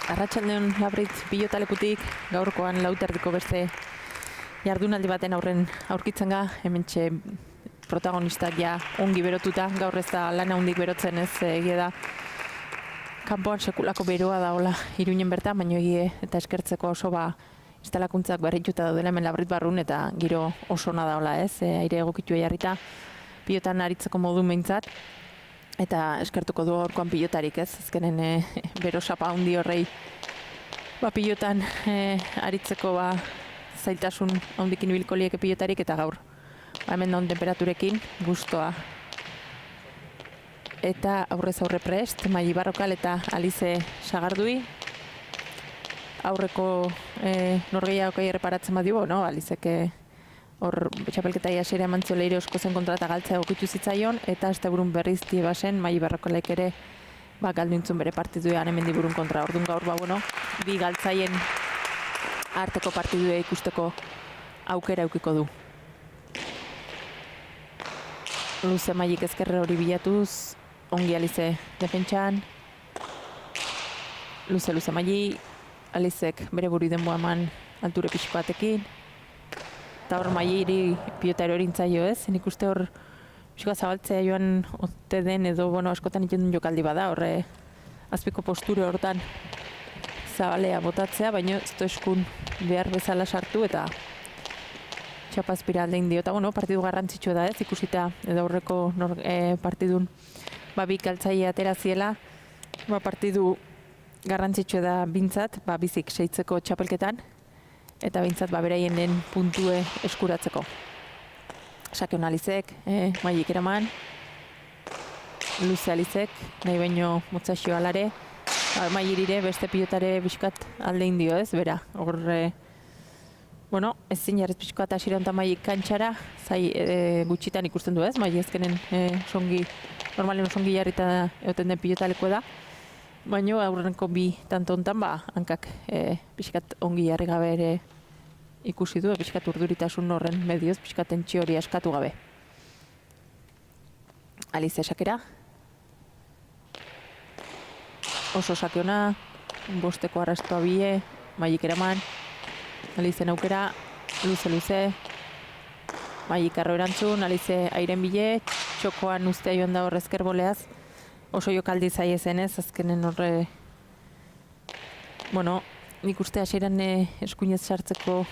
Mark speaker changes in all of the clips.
Speaker 1: Arratsaldeon Labrit pilotalekutik gaurkoan lauterdiko beste jardunaldi baten aurren aurkitzen ga, hementxe protagonistak ja ongi berotuta, gaur ez da lana hundik berotzen ez egia da. Kanpoan sekulako beroa da hola Iruinen bertan, baino egie eta eskertzeko oso instalakuntzak berrituta daudela hemen Labrit barrun eta giro oso ona da hola ez, aire egokitua jarrita pilotan aritzeko modu meintzat. Eta eskertuko du gaurkoan pilotarik ez, azkenen bero sapa handi horrei pilotan aritzeko zailtasun handikin ibilko lieke pilotarik eta gaur hemen daun temperaturekin gustoa. Eta aurrez aurre prest, Maili Barrokal eta Alize Sagardui. Aurreko norgehiago erreparatzen badiu, no? Alizek hor txapelketa hasiera eman ziola Ireosko zen kontrata galtzea egokitu zitzaion, eta asteburun berriz basen Maili Barrokalek ere galduntzun bere partiduean hemen diburun kontra. Orduan gaur bi galtzaien arteko partidua ikusteko aukera eukiko du. Luze Mailik ezkerre hori bilatuz, ongi Alize defentsan. Luze Maili, Alizek bere buru denboa eman alture pixko batekin. Eta hor Maili pilotari hori intzaio ez, nik uste hor pixka zabaltzea joan ote den edo askotan ikendun jokaldi bada, horre azpiko posture hortan zabalea botatzea, baina ez du eskun behar bezala sartu eta txapazpira aldein dio. Eta partidu garrantzitsua da ez, ikusita edo horreko partidun bi galtzaile atera ziela, partidu garrantzitsua da bintzat, bizik seitzeko txapelketan, eta bintzat beraien lehen puntue eskuratzeko. Sakeon Alizek, Mailik eraman, Luze Alizek, nahi baino motzaxio alare, Mailirire beste pilotare biskat aldein dio ez, bera. Horre, ezin jarrez pixkoat asironta Mailik kantxara, zai gutxitan ikusten du ez, Maili ezkenen normalen osongi jarrita egoten den pilotaleko da. Baina aurreneko bi tanto hontan hankak pixkat ongi jarri gabe ere ikusi du, pixkat urduritasun horren medioz, pixkat tentsio hori askatu gabe. Alize sakera. Oso sakeona, bosteko arrastoa bie, Mailik eraman, Alizen aukera, luze, Mailik arro erantzun, Alize airen bile, txokoan ustea joan da horrezker boleaz, oso jokaldi zai ezen ez, azkenen horre, nik uste hasieran eskuinez sartzeko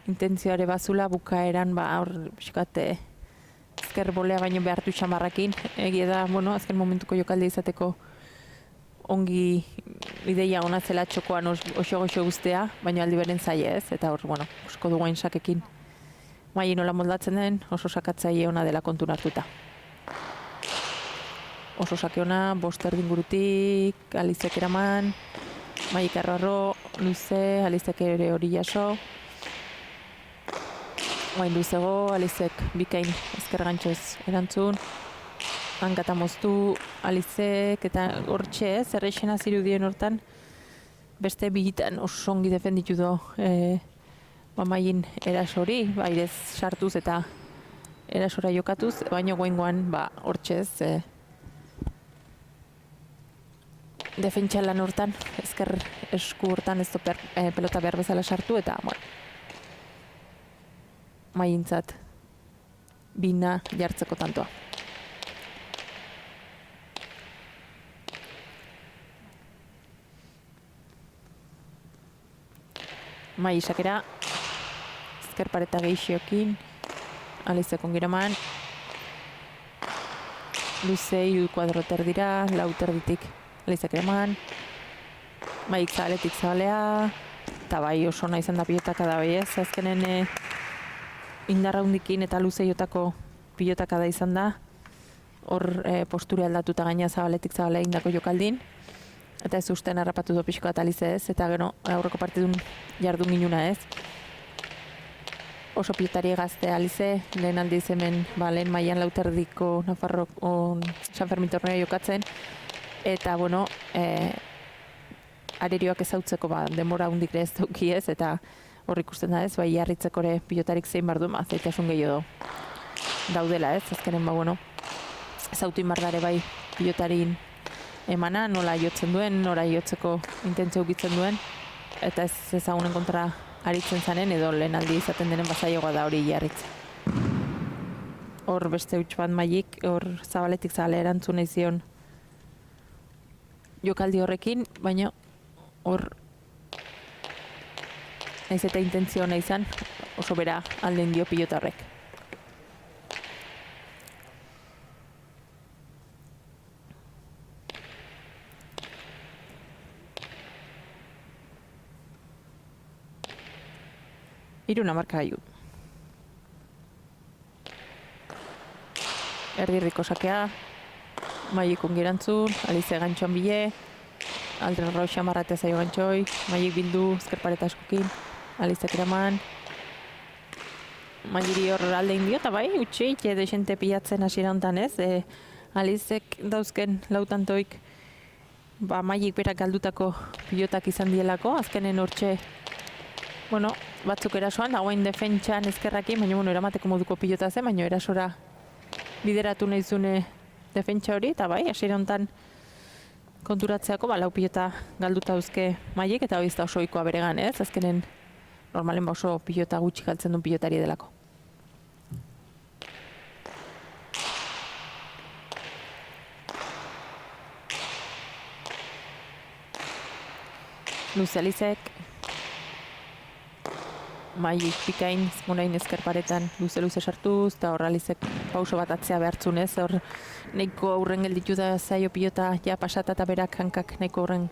Speaker 1: intentzioare bazula, bukaeran hor pixkat ezker bolea baino behartu xamarrakin, egia da, azken momentuko jokaldi izateko ongi ideia ona zela txokoan oso guztea, baina aldi beren zai ez, eta hor, usko duguain sakekin Maili nola moldatzen den, oso sakatzaile ona dela kontun hartuta. Oso sake ona, bost erdingurutik, Alizek eraman, Mailik arro, Luze, Alizek ere hori jaso. Oain luzego, Alizek bikain ezker gantxoz erantzun. Hankata moztu, Alizek eta hortxe ez, erreixena zirudien hortan. Beste bigitan oso ongi defenditu do Mailin erasori, bairez sartuz eta erasora jokatuz, baina goengoan hortxe ez, defentsa lan hortan, ezker esku hortan ez pelota behar bezala sartu eta Mailintzat bina jartzeko tantoa. Maili sakera, ezker pareta gehixiokin, Alizek ongiraman, Luze hiru kuadro terdira, lau terditik Alizek eraman, Mailik zabaletik zabalea, eta oso nahi izan da pilotaka da ez, azkenen indarra hundikin eta Luze jotako pilotaka da izan da, hor posture aldatuta gaina zabaletik zabalea indako jokaldin, eta ez usten harrapatu do pixko eta Alize ez, eta aurreko partidun jardun ginuna ez. Oso pilotari gazte Alize, lehen aldiz hemen, lehen mailan lauterdiko Nafarroko San Fermin tornea jokatzen, eta arerioak ezautzeko denbora hundik ez duki ez, eta hor ikusten da ez, jarritzeko ere pilotarik zein bardu, zaitasun gehiago daudela ez, azkenen ezautu inbardare pilotarin emana, nola jotzen duen, nola jotzeko intentzio ukitzen duen, eta ez ezagunen kontra aritzen zanen, edo lehen aldi izaten denen bazaioa da hori jarritzen. Hor beste huts bat Maik, hor zabaletik zabale erantzun nahi zion jokaldi horrekin, baina hor naiz eta intentzio nahi izan, oso bera alden dio pilota horrek. Iruna markagailu. Erdirriko sakea, Maik ongi erantzun, Alize gantxoan bile, Aldren Roxa marratea zaio gantxoi, Maik bildu, ezkerpareta askokin, Alizek eraman. Mairi hor aldein dio, eta bai, utxeik, desente pilatzen hasiera hontan ez, Alizek dauzken lautantoik, Maik berak galdutako pilotak izan dielako, azkenen hortxe, bueno, batzuk erasoan, hauen defentsan ezkerrakin, baina eramateko moduko pilota zen, baina erasora bideratu nahi zune defentsa hori, eta bai, hasiera hontan konturatzeako, lau pilota galduta dauzke Maik, eta hori ez da oso ohikoa beregan, ez? Azkenen normalen oso pilota gutxi galtzen duen pilotari delako. Luze Alizek, Maik pikain, morain ezkerparetan luze sartuz, eta hor Alizek pauso bat atzea behartzunez, hor nahiko aurren gelditu da zaio pilota ja pasata eta berak hankak nahiko aurren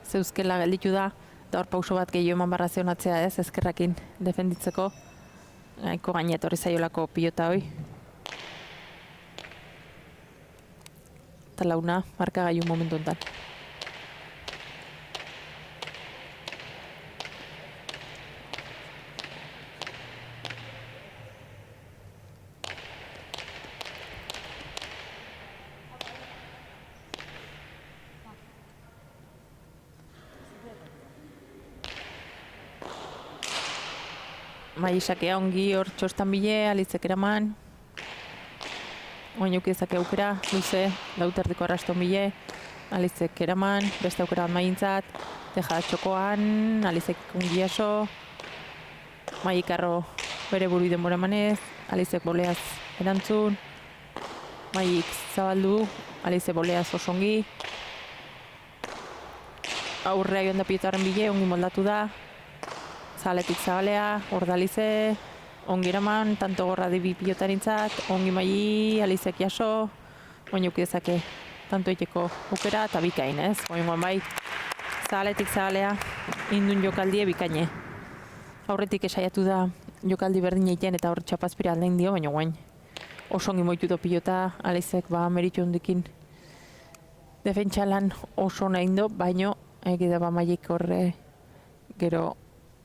Speaker 1: zeuzkela gelditu da, eta hor pauso bat gehiago eman barra zeonatzea ez, ezkerrakin defenditzeko, nahiko gainet horri zaiolako pilota hoi. Eta launa, markagailu momentu enten. Maisakea ongi hor txostan bile, Alizek eraman. Oin ezake aukera, luze, lauterdiko arraston bile, Alizek eraman, beste aukera bat Maintzat, deja txokoan, Alizek ongi aso, Maik arro bere buru denbora emanez, Alizek boleaz erantzun, Maik zabaldu, Alizek boleaz oso ongi. Aurrea joan da pilotaren bile, ongi moldatu da. Zabaletik zabalea, hor da Alize, ongi eraman, tanto gorra dibi pilotarintzat, ongi Maik, Alizek jaso, oin ezake tanto iteko aukera eta bikain, ez? Oingoan bai, zabaletik zabalea, indun jokaldie bikaine. Aurretik esaiatu da jokaldi berdin egiten eta hor txapazpira aldein dio, baina guain oso ongi moitu do pilota, Alizek meritu hondikin defentsalan oso nahi indo, baina egida Maik horre gero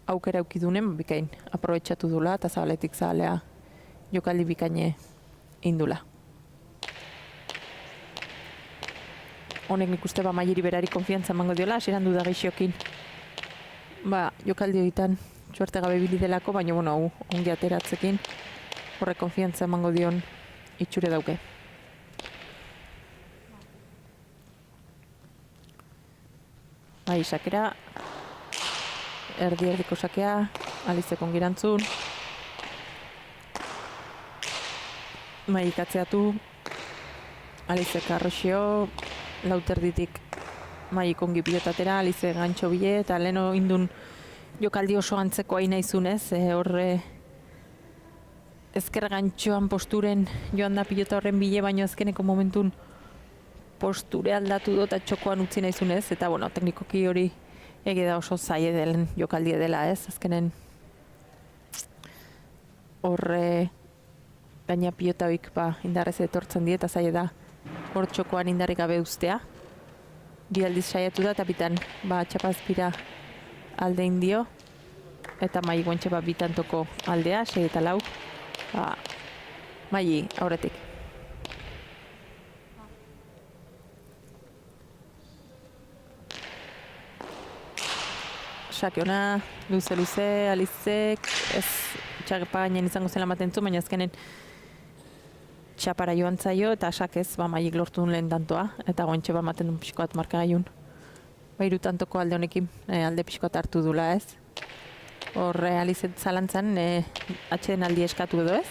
Speaker 1: aukera eukidunen bikain aprobetxatu dula eta zabaletik zabalea jokaldi bikaine indula. Honek nik uste Mairi berari konfiantza emango diola, hasieran du da gehiokin. Jokaldi horietan suerte gabe bili delako, baina ongi ateratzekin horrek konfiantza emango dion itxure dauke. Sakera, erdiko sakea, Alizek ongi erantzun. Maik atzeatu, Alizek arroxio, lauterditik Maik ongi pilotatera, Alizek gantxo bile, eta leheno indun jokaldi oso antzeko hain naizunez, horre ezker gantxoan posturen joan da pilota horren bile, baino azkeneko momentun posture aldatu dut eta txokoan utzi naizunez, eta teknikoki hori egida oso zaie delen jokaldi dela, ez? Azkenen horre gaina pilota hoik indarrez etortzen die, eta zaie da hor txokoan indarrik gabe ustea. Bi aldiz saiatu da, eta bitan txapazpira aldein dio, eta Maik guantxe bitantoko aldea, 6 eta 4, Maik aurretik. Sake ona, luze, Alizek, ez txarpa gainen izango zela maten zu, baina azkenen txapara joan zaio, eta sakez maiek lortu duen lehen tantoa, eta goentxe ematen duen pixko bat markagailun. Hiru tantoko alde honekin alde pixko bat hartu dula, ez? Hor Alizek zalantzan atxeden aldi eskatu edo, ez?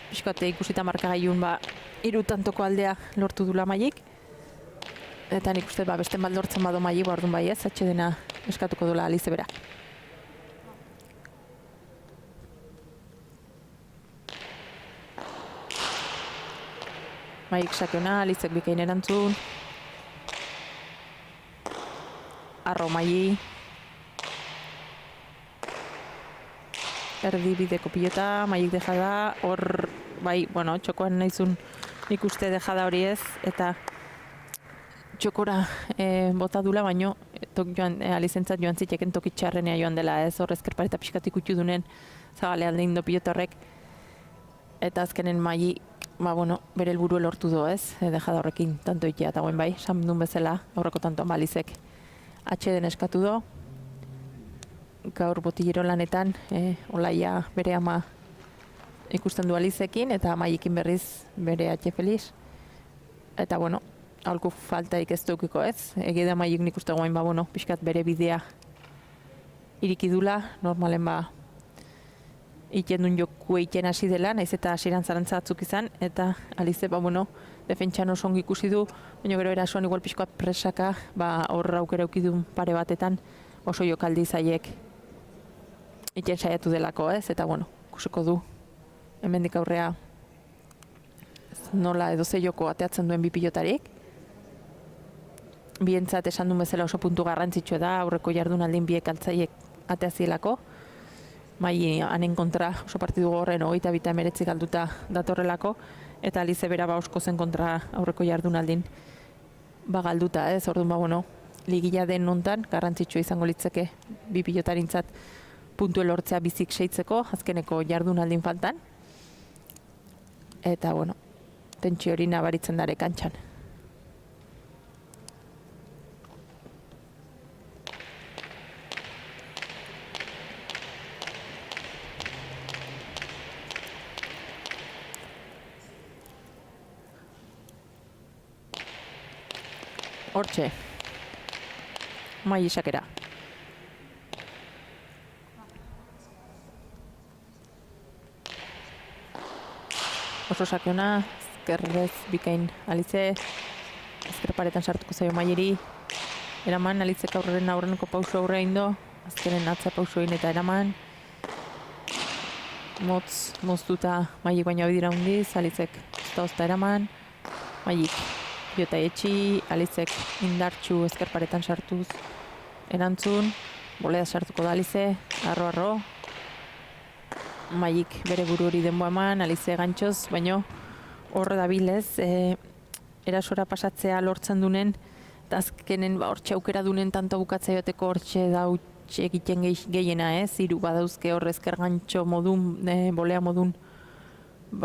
Speaker 1: Pixko bat ikusita markagailun hiru tantoko aldea lortu dula maiek. Eta nik uste beste bat lortzen bado maiek, orduan bai ez, atxedena eskatuko dula Alize berak. Maiek sake ona, Alizek bikain erantzun. Arro maili. Erdi bideko pilota, maiek dejada, hor, bai, bueno, txokoan nahizun nik uste dejada hori ez, eta txokora bota dula, baino Alizentzat joan ziteken tokitxarrenea joan dela, ez, hor ezkerpareta pixkatik utxu dunen zabale alde indo pilota horrek, eta azkenen maili, bere helburu lortu do, ez, dejada horrekin tanto itea, eta guen bai, samdun bezala, aurreko tantoan Alizek atxeden eskatu do. Gaur botillero lanetan, olaia bere ama ikusten du Alizekin, eta amaiekin berriz bere atxe feliz. Eta, aholku faltarik ez dukiko ez. Ege da amaiek nik uste guain, pixkat bere bidea irikidula, normalen iten duen joku egiten hasi dela, naiz eta hasiran zarantza batzuk izan, eta Alize, defentsan oso ongi ikusi du, baina gero erasoan igual pixkoat presaka, hor aukera eukidun pare batetan oso jokaldi zaiek iten saiatu delako, ez? Eta, ikusiko du, hemendik aurrea nola edo ze joko ateatzen duen bi pilotarik. Bientzat esan duen bezala oso puntu garrantzitsua da, aurreko jardunaldin biek altzaiek ateazielako. Maili hanen kontra oso partidu gorren 22 galduta datorrelako, eta Alize bera osko zen kontra aurreko jardunaldin galduta, ez? Orduan, ligila den nontan, garrantzitsua izango litzeke bi pilotarintzat puntu lortzea bizik seitzeko, azkeneko jardunaldin faltan. Eta, tentsio hori nabaritzen dare kantxan. Hortxe, maili sakera. Oso sake ona, ezkerrez bikain Alize, ezkerparetan sartuko zaio mailiri. Eraman, Alizek aurreneko pauso aurrea indo, azkenen atza pauso egin eta eraman. Moztuta mailik baina bidira hundiz, Alizek ozta eraman. Mailik pilota etxi, Alizek indartxu ezkerparetan sartuz erantzun. Bolea sartuko da Alize, arro. Mailik bere buru hori denboa eman, Alize gantxoz, baino horre dabilez, erasora pasatzea lortzen dunen, eta azkenen hortxe aukera dunen tanto bukatzea joteko hortxe da egiten gehiena, hiru badauzke hor ezker gantxo modun, bolea modun,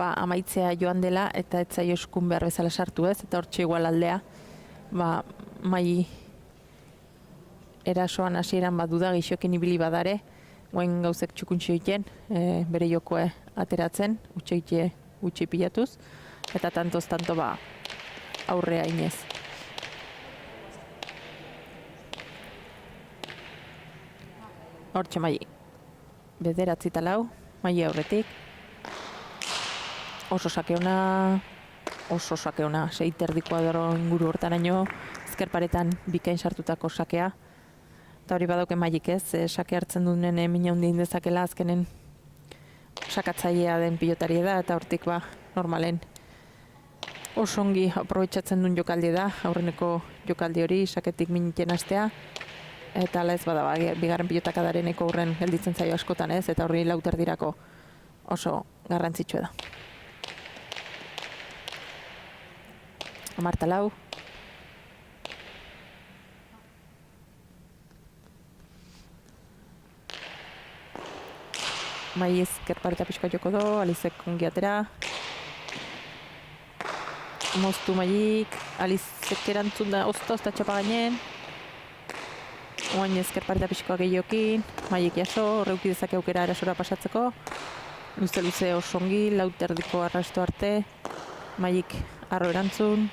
Speaker 1: amaitzea joan dela, eta ez zaio eskun behar bezala sartu ez, eta hortxe igual aldea, maili erasoan hasieran baduda gixoken ibili badare, guain gauzek txukuntxo egiten, bere jokoe ateratzen, utxe pilatuz, eta tanto aurrea inez. Hortxe maili, bederatzi talau, maili aurretik. Oso sake ona, seiterdikoa doro inguru hortaraino, ezkerparetan bikain sartutako sakea. Eta hori badauke mailik ez, sake hartzen duen mina hundi indezakela azkenen sakatzailea den pilotari da, eta hortik normalen oso ongi aprobetxatzen duen jokaldi da, aurreneko jokaldi hori saketik miniten astea, eta ala ez bada, bigarren pilotakadareko horren gelditzen zaio askotan ez, eta horri lauterdirako oso garrantzitsua da. 14. Maili ezkerpareta pixka joko do, Alizek ongi atera. Moztu mailik, Alizek erantzun da ozta txapa gainen. Oain ezkerpareta pixkoa gehiokin, mailik jaso, horreuki dezake aukera erasora pasatzeko. Luze oso ongi, lauterdiko arrasto arte. Maik arro erantzun.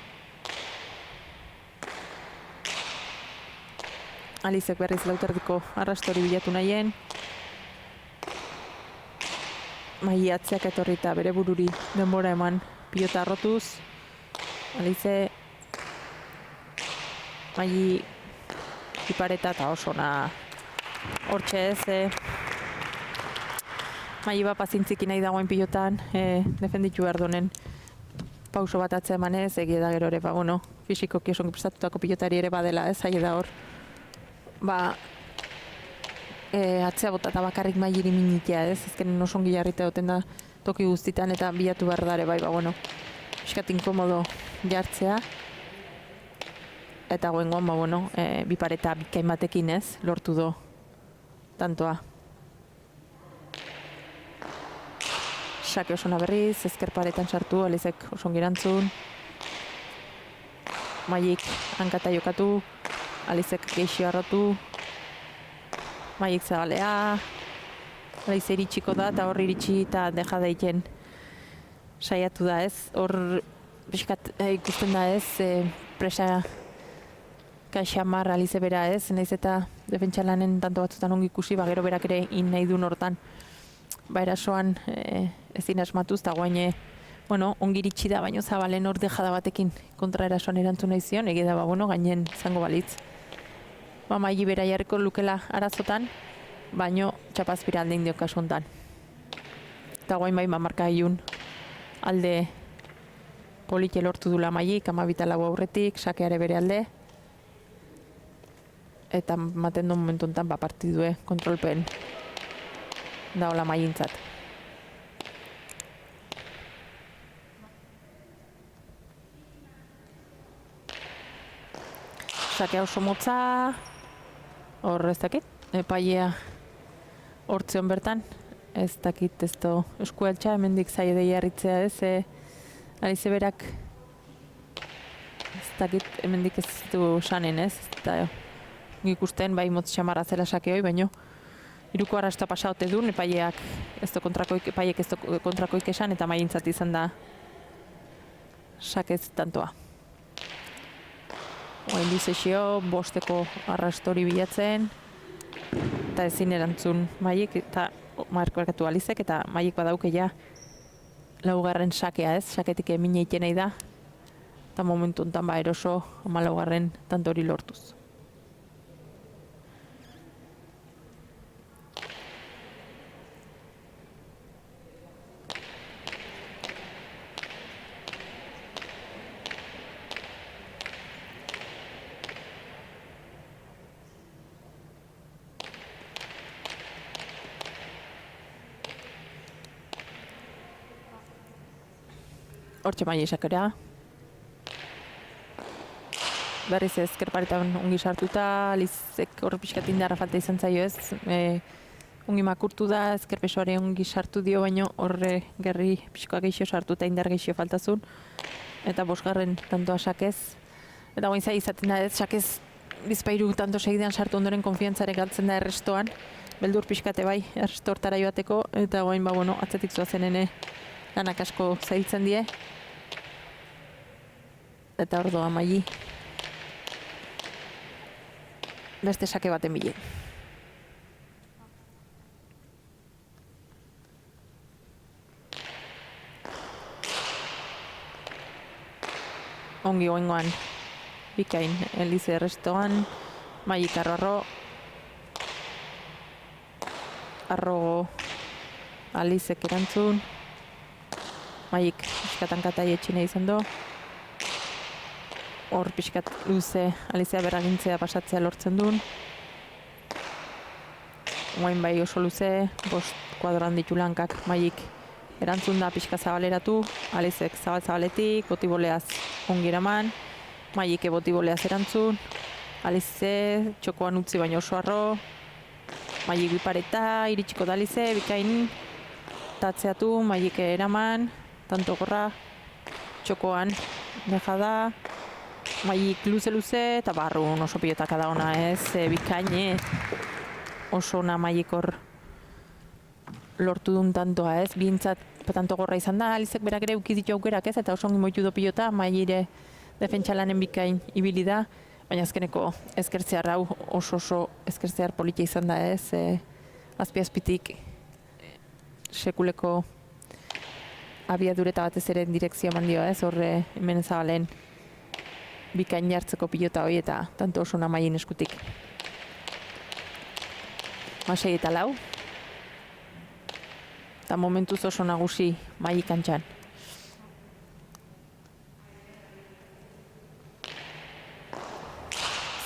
Speaker 1: Alizek berriz lauterdiko arrastori bilatu nahien. Mai atzeak etorri eta bere bururi denbora eman pilota arrotuz. Alize Mai ipareta eta oso na hortxe ez. Mai bat pazintzik nahi dagoen pilotan, defenditu behar donen pauso bat atzea emanez, egia da gero ere, bueno, fisikoki osongi prestatutako pilotari ere badela ez, ahi da hor. Atzea bota eta bakarrik Mairi minitea ez, ezken osongi jarrita duten da toki guztitan eta bilatu behar dare bai, bueno, piskat inkomodo jartzea. Eta goengoan, bueno, bipareta bikain batekin ez, lortu do tantoa. Sake osona berriz, ezker paretan sartu, Alizek osongi erantzun. Maik hankata jokatu, Alizek geixio arrotu. Maik zabalea, Alize iritsiko da, eta hor iritsi eta deja daiken saiatu da ez. Hor biskat ikusten da ez, presa kaxamar Alize bera ez, nahiz eta defentsalanen tanto batzutan ongi ikusi, gero berak ere in nahi duen hortan. Erasoan ezin asmatuz, eta guaine, bueno, ongi iritsi da, baino zabalen hor dejada batekin kontra erasoan erantzun nahi zion, egia da, bueno, gainen izango balitz. Maili bera jarriko lukela arazotan, baino txapazpira alde indio kasu hontan. Eta guain bai, marka ilun alde polite lortu dula Maik, 12 aurretik, sakeare bere alde. Eta maten duen momentu honetan partidue kontrolpen daola Maiintzat. Sakea oso motza, hor ez dakit, epailea hortzion bertan, ez dakit ez do eskueltxa, hemendik zaila deia harritzea ez, Alize berak ez dakit hemendik ez du sanen ez, eta ikusten bai motz xamarra zela sake hoi, baino iruko arrasta pasaote duen, epaileak ez do kontrakoik esan, eta Maiintzat izan da sakez tantoa. Oain dizesio, bosteko arrastori bilatzen, eta ezin erantzun Maik, eta markatu Alizek, eta Maik badauke ja laugarren sakea ez, saketik emine iten nahi da, eta momentu honetan eroso 14. tanto hori lortuz. Hortxe Mai esakera. Berriz ezker paretan ongi sartuta, Alizek hor pixkat indarra falta izan zaio ez. Ongi makurtu da, ezker pesoare ongi sartu dio, baino horre gerri pixkoa geixio sartuta indar geixio faltazun. Eta 5. tantoa sakez. Eta goin zai izaten da ez, sakez bizpairu tanto segidean sartu ondoren konfiantzare galtzen da errestoan. Beldur pixkate bai, erresto hortara joateko, eta goin bueno, atzetik zoazenene lanak asko zailtzen die. Eta hor doa Maili beste sake baten bile. Ongi goengoan bikain Elize errestoan, Maik arro Alizek erantzun, Maik pixkatan katai etxine izan do. Hor pixkat luze Alizea berragintzea pasatzea lortzen duen. Oain bai oso luze, 5 kuadroan ditu lankak Maik erantzun da pixka zabaleratu, Alizek zabaletik, botiboleaz ongi eraman, Maik botiboleaz erantzun, Alize txokoan utzi baino oso arro, Maik bipareta, iritsiko da Alize, bikain tatzeatu, Maik eraman, tanto gorra, txokoan deja da, Maik luze eta barrun oso pilotaka da ona ez, bikaine oso ona Maik hor lortu duen tantoa, ez? Bintzat tanto gorra izan da, Alizek berak ere uki ditu aukerak, ez? Eta oso ongi moitu do pilota, Maire defentsalanen bikain ibili da, baina azkeneko ezkertzear hau oso ezkertzear politia izan da, ez? Azpi-azpitik sekuleko abiadureta batez ere direkzio eman dio, ez? Horre hemen Zabalen bikain jartzeko pilota hori eta tanto oso Maien eskutik. 6-4. Eta momentuz oso nagusi Mai kantxan.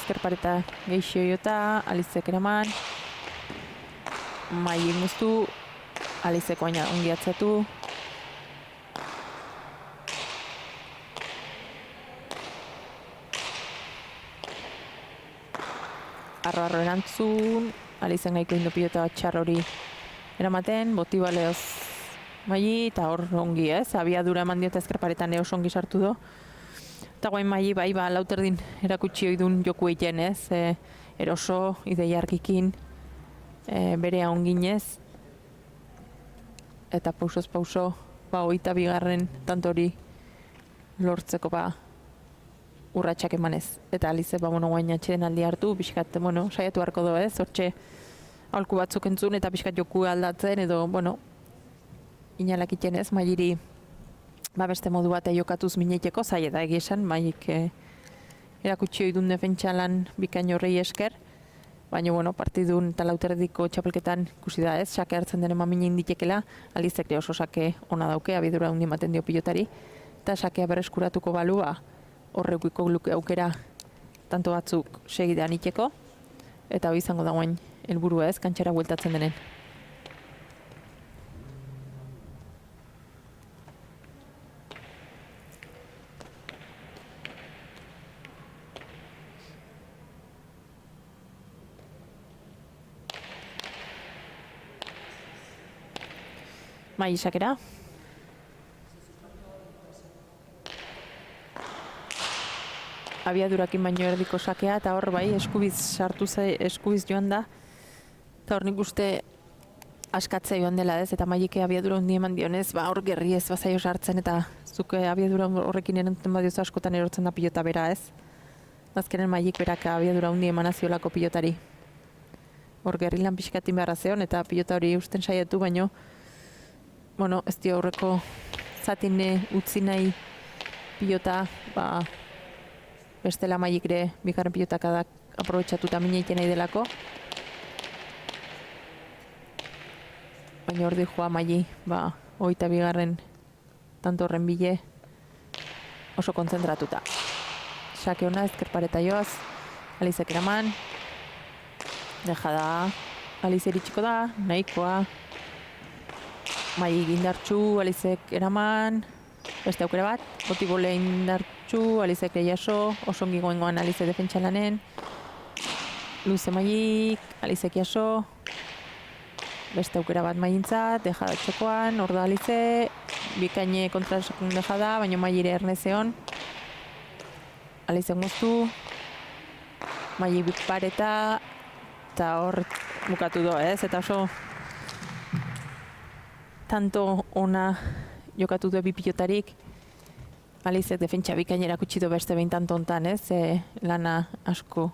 Speaker 1: Ezkerpareta geixio jota, Alizek eraman. Mai muztu, Alizeko aina ongi atzatu. Arro erantzun, Alizen gaiko indo pilota txar hori eramaten, botibaleoz Mai, eta hor ongi, ez? Abiadura eman diota ezkerparetan oso ongi sartu do. Eta guain Mai, bai, lauterdin erakutsi oidun joku egiten, ez? Eroso, ideia argikin, bere onginez. Eta pausoz pauso, 22. tantori lortzeko urratxak emanez. Eta Alize, guain atxeden aldi hartu, pixkat, saiatu harko do, ez? Hortxe, aholku batzuk entzun eta pixkat joku aldatzen, edo, inalak iten ez, Mairi beste modu bat jokatuz mineiteko, zai eta egiesan, Maik erakutsi oidun defentsalan bikain horrei esker, baina, partidun eta lauterdiko txapelketan ikusi da ez, sake hartzen den emamine inditekela, Alizek oso sake ona dauke, abidura hundi ematen dio pilotari, eta sakea berreskuratuko balua, horrekuiko luke aukera tanto batzuk segidean iteko, eta hori izango dagoen helburua ez, kantxera bueltatzen denen. Mai isakera. Abiadurakin baino erdiko sakea, eta hor bai, eskubiz sartu eskubiz joan da. Eta hor nik uste askatzea joan dela ez, eta Maike abiadura hundi eman dionez, hor gerri ez bazaio sartzen, eta zuke abiadura horrekin erantzuten badiozu askotan erortzen da pilota bera ez. Azkenen Maik berak abiadura hundi eman aziolako pilotari. Hor gerri lan pixkatin beharra zeon, eta pilota hori usten saiatu, baino, ez dio aurreko zatine utzi nahi pilota, bestela Maik ere bigarren pilotak aprobetxatuta mineiten nahi delako. Baina hor di joa Mai, 22. tanto horren bile oso kontzentratuta. Sake ona, ezkerpareta joaz, Alizek eraman, dejada, Alize eritxiko da, nahikoa, Mai indartxu, Alizek eraman, beste aukera bat, botibole indartxu, Alizek jaso, oso ongi goengoan Alize defentsalanen, luze Maik, Alizek jaso, beste aukera bat Maiintzat, dejada txokoan, hor da Alize, bikaine kontrasakun dejada, baina Maire ernezeon, Alizek moztu, Mai pareta, eta hor bukatu do ez, eta oso tanto ona jokatu du bi pilotarik, Alizek defentsa bikain erakutsi du beste behin tanto hontan, ez, lana asko.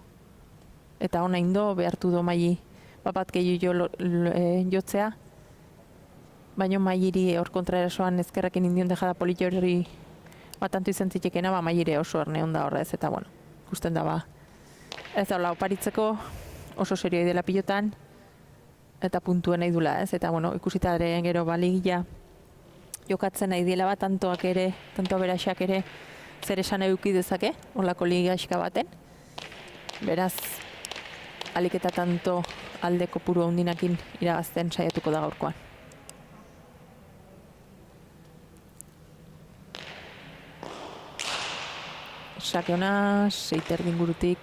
Speaker 1: Eta ona indo behartu du Mai bat gehiago jotzea, baina Mairi hor kontraerasoan ezkerrakin indion dejada politi hori batantu izan zitekena, Maire oso erne onda horrez, eta ikusten da ez da oparitzeko oso serioi dela pilotan, eta puntuen nahi dula, ez? Eta, ikusita ere gero baligila jokatzen nahi dela bat, tantoak ere, tanto aberaxak ere, zer esan eduki dezake, olako ligaxka baten. Beraz, alik eta tanto alde kopuru handinakin irabazten saiatuko da gaurkoan. Sake ona, 6 ingurutik,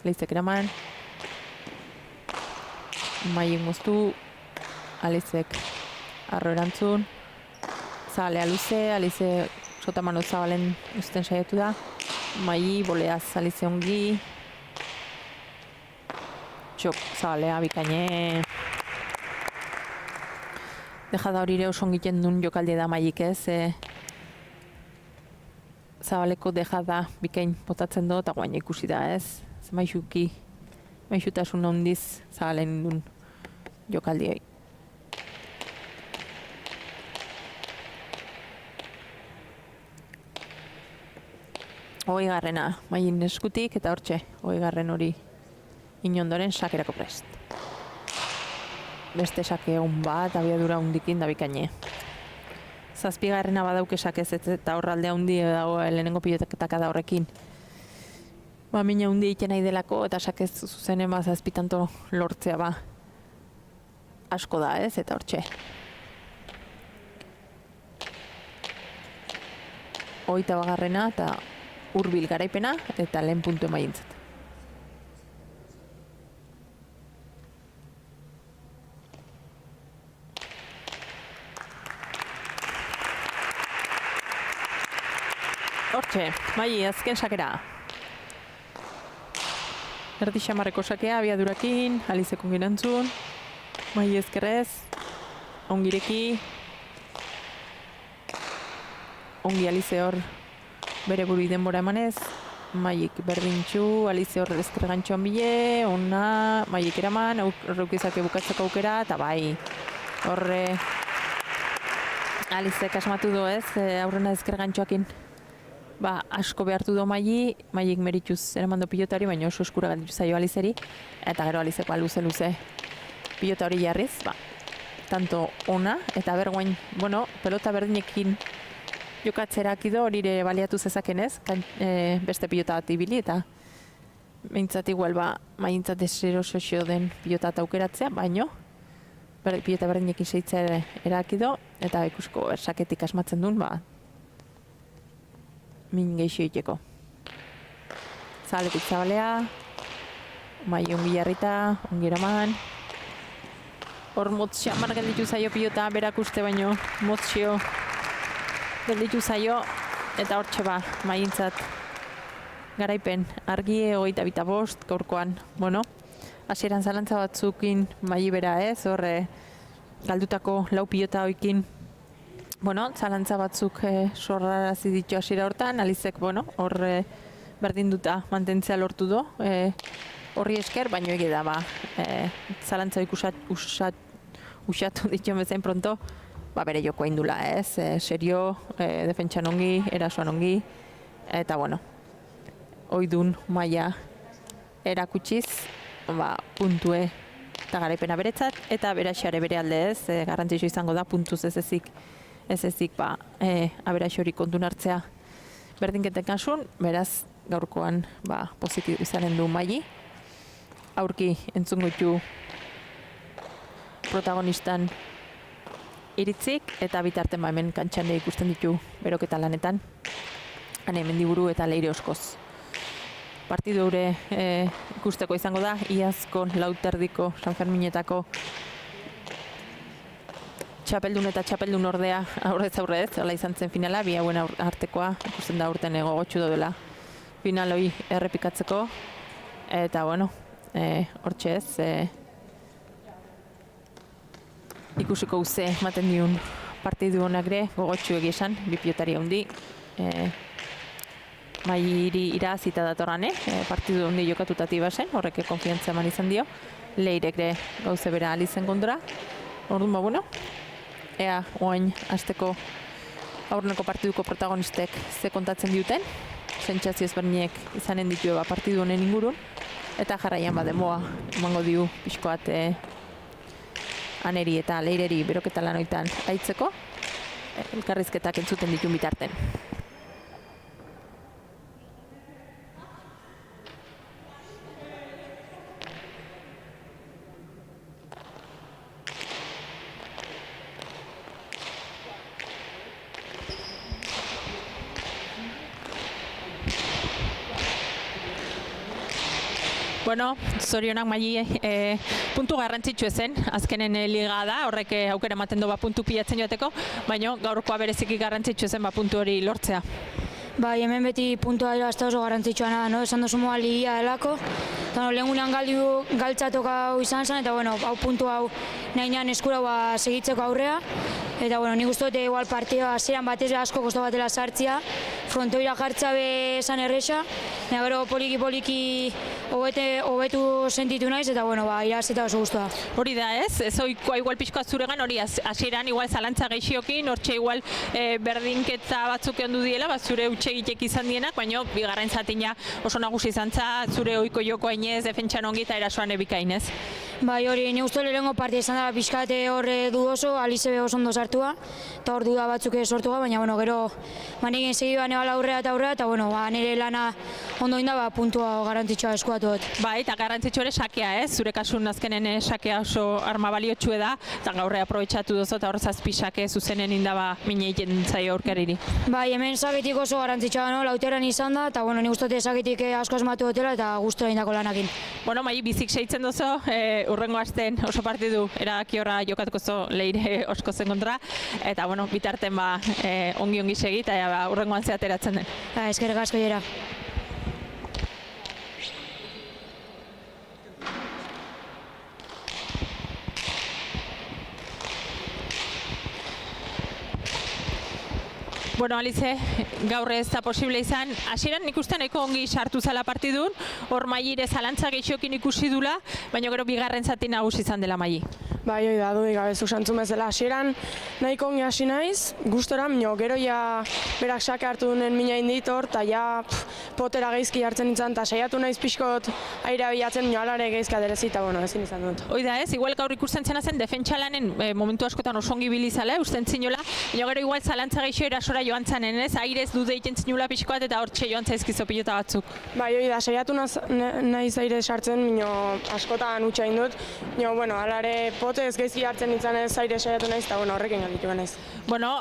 Speaker 1: Alizek eraman. Mai moztu, Alizek arro erantzun, Zabalea luze, Alize sotamano Zabalen usten saiatu da, Mai boleaz Alize ongi, txok Zabalea bikaine, dejada hori ere oso egiten duen jokaldi da Maiik ez, zabaleko dejada bikain botatzen du, eta guain ikusi da ez, maixutasun handiz zabalen duen jokaldi hori. Hogei garrena, Maien eskutik, eta hortxe, hogei garren hori inondoren sakerako prest. Beste sake hon bat, abiadura hundikin da bikaine. Zazpigarrena badauke sakez eta horralde handi dago lehenengo pilotaketaka da horrekin. Mina hundi egiten nahi delako eta sakez zuzenen zazpitanto lortzea ba. Asko da ez, eta hortxe. Hogeita bagarrena eta hurbil garaipena eta lehen puntu emaientzat. Hortxe, Mai, azken sakera. Erdi xamarreko sakea, abiadurakin, Alizeko girantzun. Mai ezkerrez, ongireki. Ongi Alize hor bere buru denbora emanez. Maiik berdintxu, Alize hor ezker gantxoan bile, ona, Maiik eraman, horreukizake bukatzeko aukera, eta bai, horre Alizek asmatu du ez, aurrena ezker gantxoakin. Asko behartu du Maiik merituz eramando pilotari, baina oso eskura galditu zaio Alizeri, eta gero Alizeko luze pilota hori jarriz, tanto ona, eta bergoain, pelota berdinekin jokatzerak ido hori ere baliatu zezakenez, beste pilota bat ibili, eta behintzat igual Maientzat deseroso den pilota eta aukeratzea, baino pilota berdinekin seitzea erakido, eta ikusko saketik asmatzen duen, min geixo iteko. Zabaletik zabalea, Mai ongi jarrita, ongi eraman. Hor motzio amar gelditu zaio pilota, berak uste baino motzio gelditu zaio, eta hortxe Maientzat garaipen argie 25 gaurkoan, hasieran zalantza batzukin Mai bera ez, horre galdutako lau pilota hoikin zalantza batzuk sorrarazi ditu hasiera hortan, Alizek, hor berdinduta mantentzea lortu du, horri esker, baino ege da, zalantza usatu ditu bezain pronto, bere joko indula, ez, serio, defentsan ongi, erasoan ongi, eta, oidun maila erakutsiz, puntue eta garaipena beretzat, eta beraxare bere alde ez, garrantzitsu izango da, puntuz ez ezik aberaxo hori kontun hartzea berdinketen kasun, beraz gaurkoan positibo izanen du Mai. Aurki entzungo ditu protagonistan iritzik, eta bitarten hemen kantxan ikusten ditu beroketa lanetan, hemen diburu eta leire oskoz. Partidu hori ikusteko izango da, iazko lauterdiko San Ferminetako txapeldun eta txapeldun ordea aurrez, hala izan zen finala, bi hauen artekoa, ikusten da urten gogotxu daudela final hori errepikatzeko, eta hortxe ez, ikusiko guze ematen diun partidu honak ere gogotxu egizan, bi pilotari handi, Mairi irazita datorran, partidu handi jokatutati bazen, horrek konfiantza eman izan dio, leirek ere gauze bera Alizen kontra, orduan ea oain azteko aurreneko partiduko protagonistek ze kontatzen diuten, sentsazio ezberdinek izanen ditu partidu honen ingurun, eta jarraian demoa emango diu pixkoat aneri eta leireri beroketa lanoitan aitzeko, elkarrizketak entzuten ditu bitarten. Zorionak Mai, puntu garrantzitsu ezen, azkenen liga da, horrek aukera ematen du puntu pilatzen joateko, baina gaurkoa bereziki garrantzitsu ezen puntu hori lortzea.
Speaker 2: Hemen beti puntua dira oso garrantzitsua da, esan duzu liga delako, Eta lehengunean galtzatoka izan zen, eta hau puntu hau nahinean eskura segitzeko aurrea. Eta nik uste dut igual partida hasieran batez asko kosta batela sartzia, frontoira jartza be esan erresa, eta gero poliki hobetu sentitu naiz, eta irabazita oso guztua.
Speaker 1: Hori da ez ohikoa igual pixkoa zuregan, hori hasieran igual zalantza gehiokin, hortxe igual berdinketa batzuk ondu diela, zure utxegitek izan dienak, baina bigarren zatina oso nagusi izan za, zure ohiko joko hainez, defentsan ongi eta erasoan ebikainez.
Speaker 2: Bai, hori, nik uste lehenengo partia izan da pixkate horre dudoso, Alizebe oso ondo sartua, eta hor duda batzuk sortua, baina gero nik segi nebala aurrea, eta nire lana ondo inda puntua garrantzitsua eskuatu dut.
Speaker 1: Bai, eta garrantzitsua ere sakea, zure kasun azkenen sakea oso arma baliotxue da, eta gaurre aprobetxatu dozo, eta hor zazpi sake zuzenen indaba mine egiten zaio aurkariri.
Speaker 2: Bai, hemen saketik oso garrantzitsua lauteran izan da, eta nik uste dut saketik asko asmatu dutela, eta guztua indako lanakin.
Speaker 1: Mai, bizik seitzen dozo, urrengo asten oso partidu erabaki horra jokatuko zo Leire Oskozen kontra, eta bitarten ongi segi, eta urrengoan ze ateratzen den.
Speaker 2: Eskerrik asko jera.
Speaker 1: Alize, gaur ez da posible izan. Hasieran nik uste nahiko ongi sartu zala partidun, hor Maire zalantza gehiokin ikusi dula, baina gero bigarren zati nagusi izan dela Mai.
Speaker 3: Bai, hori da, dudik gabe zuk santzun bezala. Hasieran nahiko ongi hasi naiz, gustora, gero berak sake hartu dunen mina indit hor, eta potera geizki hartzen nintzen, eta saiatu naiz pixkot airea bilatzen, alare geizka derezi, eta ezin izan dut.
Speaker 1: Hoi da ez, igual gaur ikusten zena zen, defentsalanen momentu askotan oso ongi bilizala, usten zinola, baina gero igual zalantza gehio erasora joan zanen, ez, airez dude egiten zinula pixkoat, eta hortxe joan zaizkizo pilota batzuk.
Speaker 3: Bai, hori da, saiatu naiz aire sartzen, askotan utxa indut, alare potez geizki hartzen nintzen ez aire saiatu naiz, eta horrekin galditu naiz.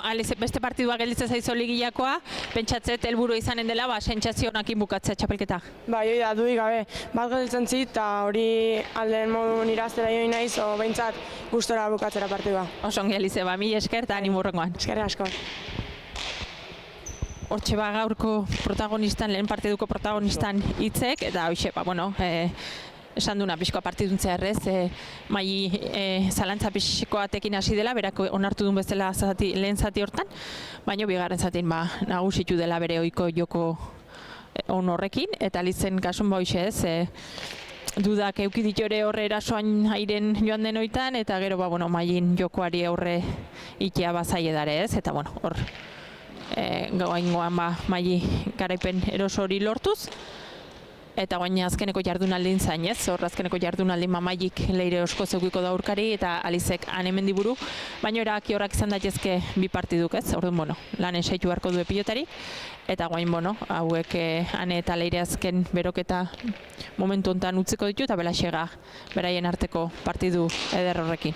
Speaker 1: Alize, beste partidua gelditzen zaizo ligiakoa, pentsatzet helburu izanen dela, sentsazio honakin bukatzea txapelketa.
Speaker 3: Bai, hori da, dudik gabe, bat gelditzen zit, eta hori aldeen modun iraztera joan naiz, o behintzat gustora bukatzera partidua.
Speaker 1: Oso ongi Alize, mil esker eta animo hurrengoan.
Speaker 3: Eskerrik asko.
Speaker 1: Hortxe gaurko protagonistan, lehen partiduko protagonistan hitzek, eta hoxe, esan duna pixkoa partiduntzea errez, Mai zalantza pixkoatekin hasi dela, berak onartu duen bezala lehen zati hortan, baina bigarren zatin nagusitu dela bere ohiko joko on horrekin, eta Alizen kasun hoxe ez, dudak euki ditore horre erasoan airen joan den oitan, eta gero Maien jokoari aurre itea bazaie dare ez, eta hor gaingoan Mai garaipen eroso hori lortuz, eta guain azkeneko jardunaldin zain ez, hor azkeneko jardunaldin Maiik Leire Oskoz eukiko da aurkari eta Alizek hemen diburu, baina eraki horrak izan daitezke bi partiduk ez, orduan lanen saitu beharko du pilotari, eta guain hauek Ane eta Leire azken beroketa momentu honetan utziko ditu eta belaxega beraien arteko partidu eder horrekin.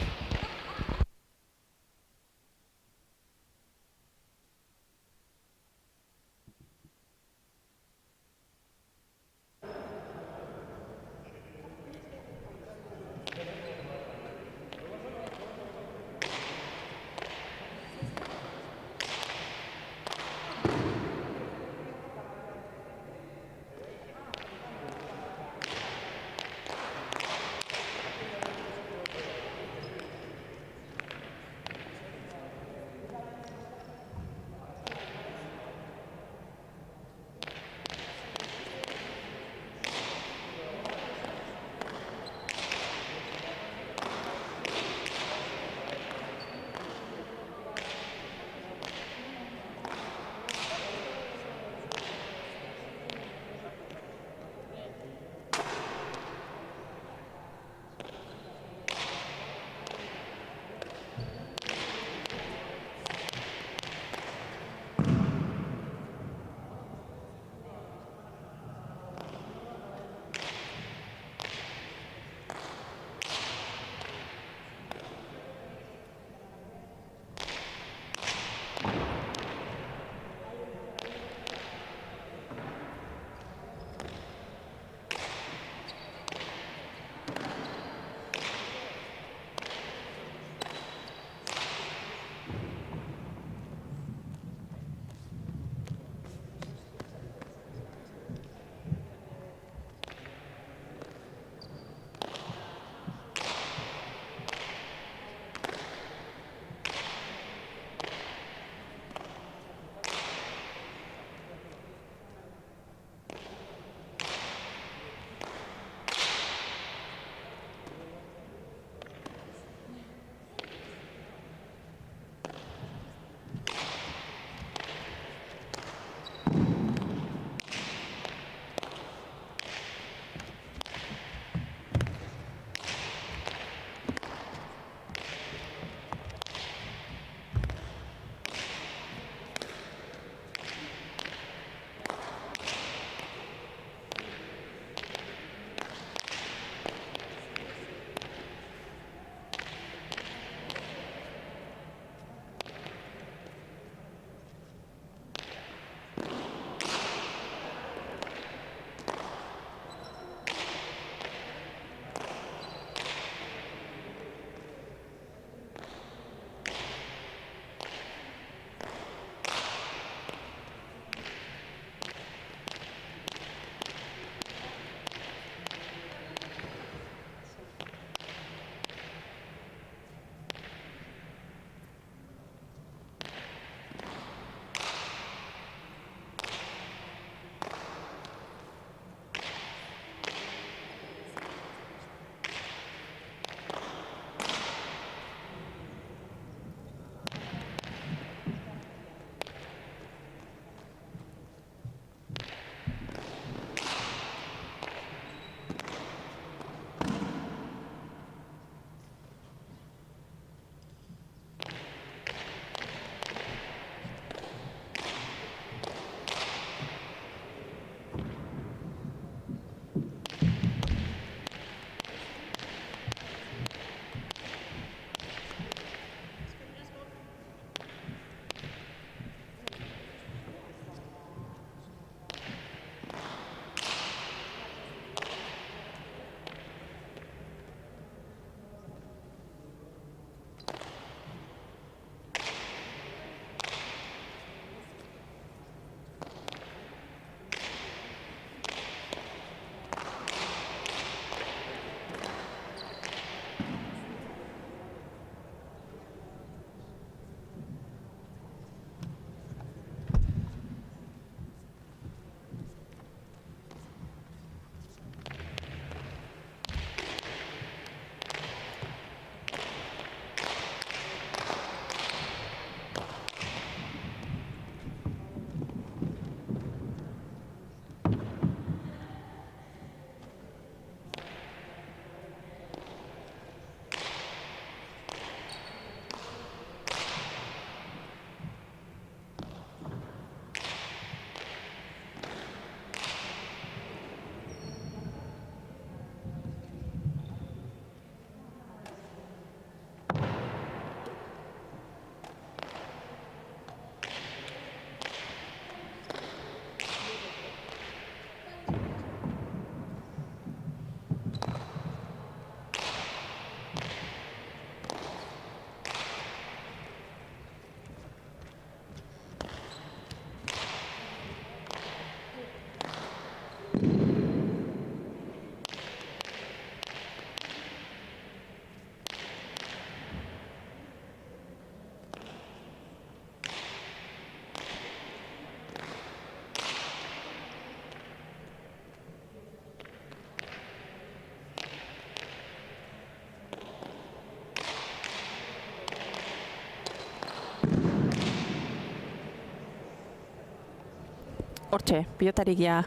Speaker 1: hortxe, pilotarik ja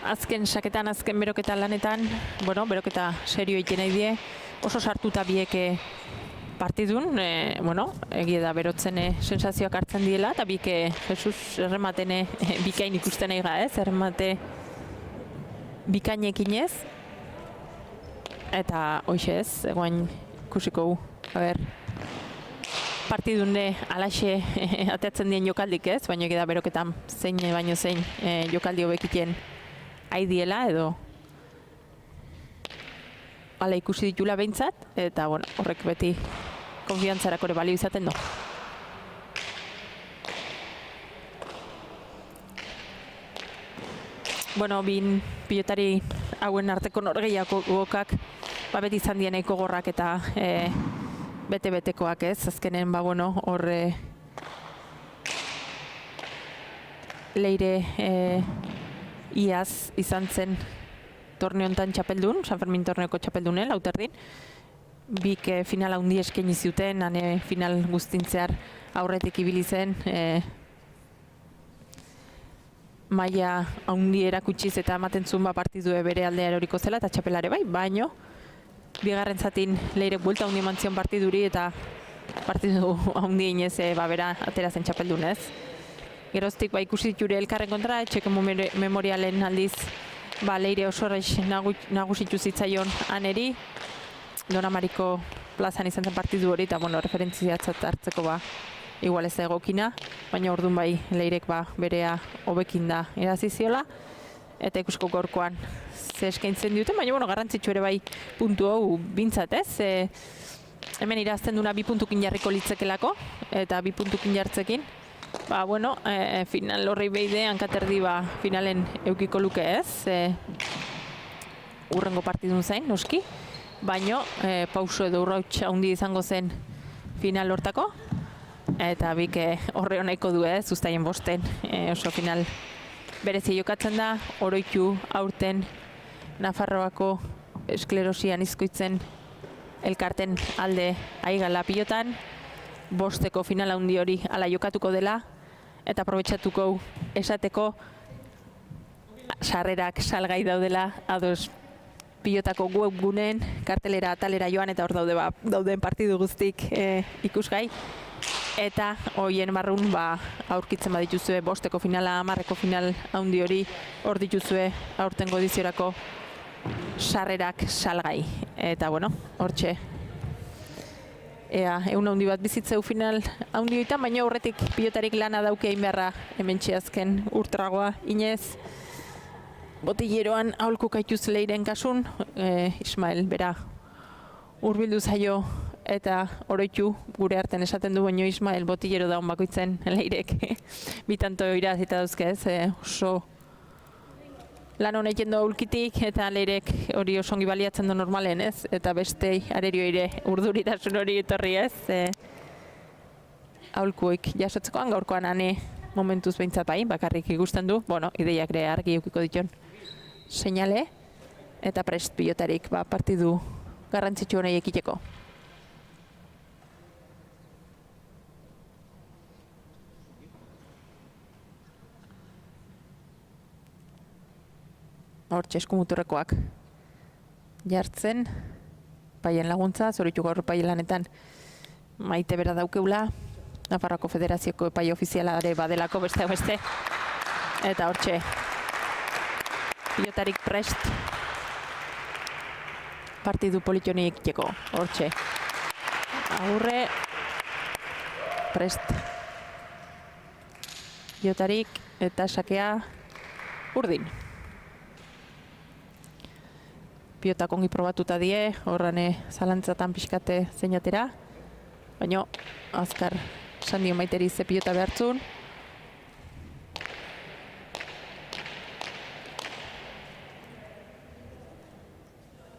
Speaker 1: azken saketan, azken beroketa lanetan, bueno, beroketa serio egiten nahi die, oso sartuta bieke partidun, bueno, egia da berotzen sensazioak hartzen diela, eta bieke Jesus errematen bikain ikusten eiga ez, erremate bikainekin ez, eta hoxe ez, egoain ikusiko a ber, partidune alaxe ateatzen dien jokaldik ez, baina egia da beroketan zein baino zein jokaldi hobekiten aidiela edo ala ikusi ditula behintzat, eta bueno, horrek beti konfiantzarako ere balio izaten du. Bueno, bin pilotari hauen arteko norgehiako gokak beti izan dien nahiko gorrak eta bete-betekoak ez, azkenen bueno, hor Leire iaz izan zen torneo hontan txapeldun, San Fermin torneoko txapeldune, Lauterdin. Bik final handi eskaini zuten, hane final guztintzear aurretik ibili zen. Maila handi erakutsiz eta ematen zuen partidue bere aldea eroriko zela eta txapelare bai, baino bigarren zatin Leirek buelta handi eman zion partiduri eta partidu handi inez bera atera zen txapeldunez. Geroztik ikusi jure elkarren kontra, etxeko memorialen aldiz Leire oso nagusitu zitzaion aneri, Dona Mariko plazan izan zen partidu hori, eta bueno, referentziatzat hartzeko igual ez da egokina, baina orduan bai Leirek berea hobekin da iraziziola, eta ikusko gaurkoan ze eskaintzen dute, baina bueno, garrantzitsu ere bai puntu hau bintzat ez, hemen irazten duna 2 puntukin jarriko litzekelako, eta 2 puntukin jartzekin, bueno, final horrei behide hankaterdi finalen eukiko luke ez, urrengo partidun zain, noski, baino pauso edo urrautx handi izango zen final hortako, eta bik horre honaiko du ez, uztaien bosten oso final berezi jokatzen da, oroitu aurten Nafarroako esklerosian izkoitzen elkarten alde aigala pilotan, bosteko final handi hori ala jokatuko dela, eta aprobetxatuko esateko sarrerak salgai daudela, ados pilotako webguneen, kartelera atalera joan, eta hor dauden partidu guztik ikusgai. Eta hoien barrun aurkitzen badituzue bosteko finala, 10eko final handi hori hor dituzue aurtengo ediziorako sarrerak salgai. Eta bueno, hortxe. Ea, egun handi bat bizitzeu final handi hoitan, baina horretik pilotarik lana dauke egin beharra hementxe azken urtragoa inez. Botilleroan aholku kaituz Leiren kasun, Ismael bera hurbildu zaio eta oroitu gure artean esaten du, baino Ismael botillero daun bakoitzen Leirek bitanto irazita dauzke ez, oso lan honek jendo aulkitik eta Leirek hori oso ongi baliatzen du normalen ez, eta bestei arerio ere urduritasun hori etorri ez, aholkuik jasotzekoan gaurkoan ane momentuz behintzat bakarrik ikusten du, bueno, ideiak ere argi eukiko diton seinale, eta prest pilotarik partidu garrantzitsu honei ekiteko. Hortxe eskumuturrekoak jartzen, paien laguntza, zoritu gaur paien lanetan maite bera daukeula, Nafarroako Federazioko epai ofiziala ere badelako beste, eta hortxe pilotarik prest partidu politioni ekiteko, hortxe agurre prest pilotarik eta sakea urdin. Pilotak ongi probatuta die, horrane zalantzatan pixkate zeinatera, baina azkar sandio maiteri ze pilota behartzun.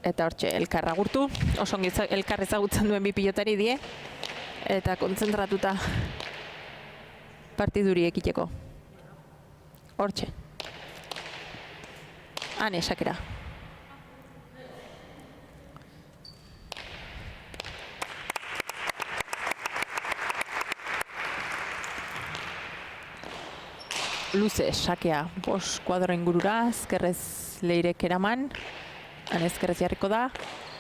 Speaker 1: Eta hortxe elkar agurtu, oso ongi elkar ezagutzen duen bi pilotari die, eta kontzentratuta partiduri ekiteko. Hortxe. Hane, sakera. luze sakea, 5 kuadro ingurura, ezkerrez Leirek eraman, han ezkerrez jarriko da,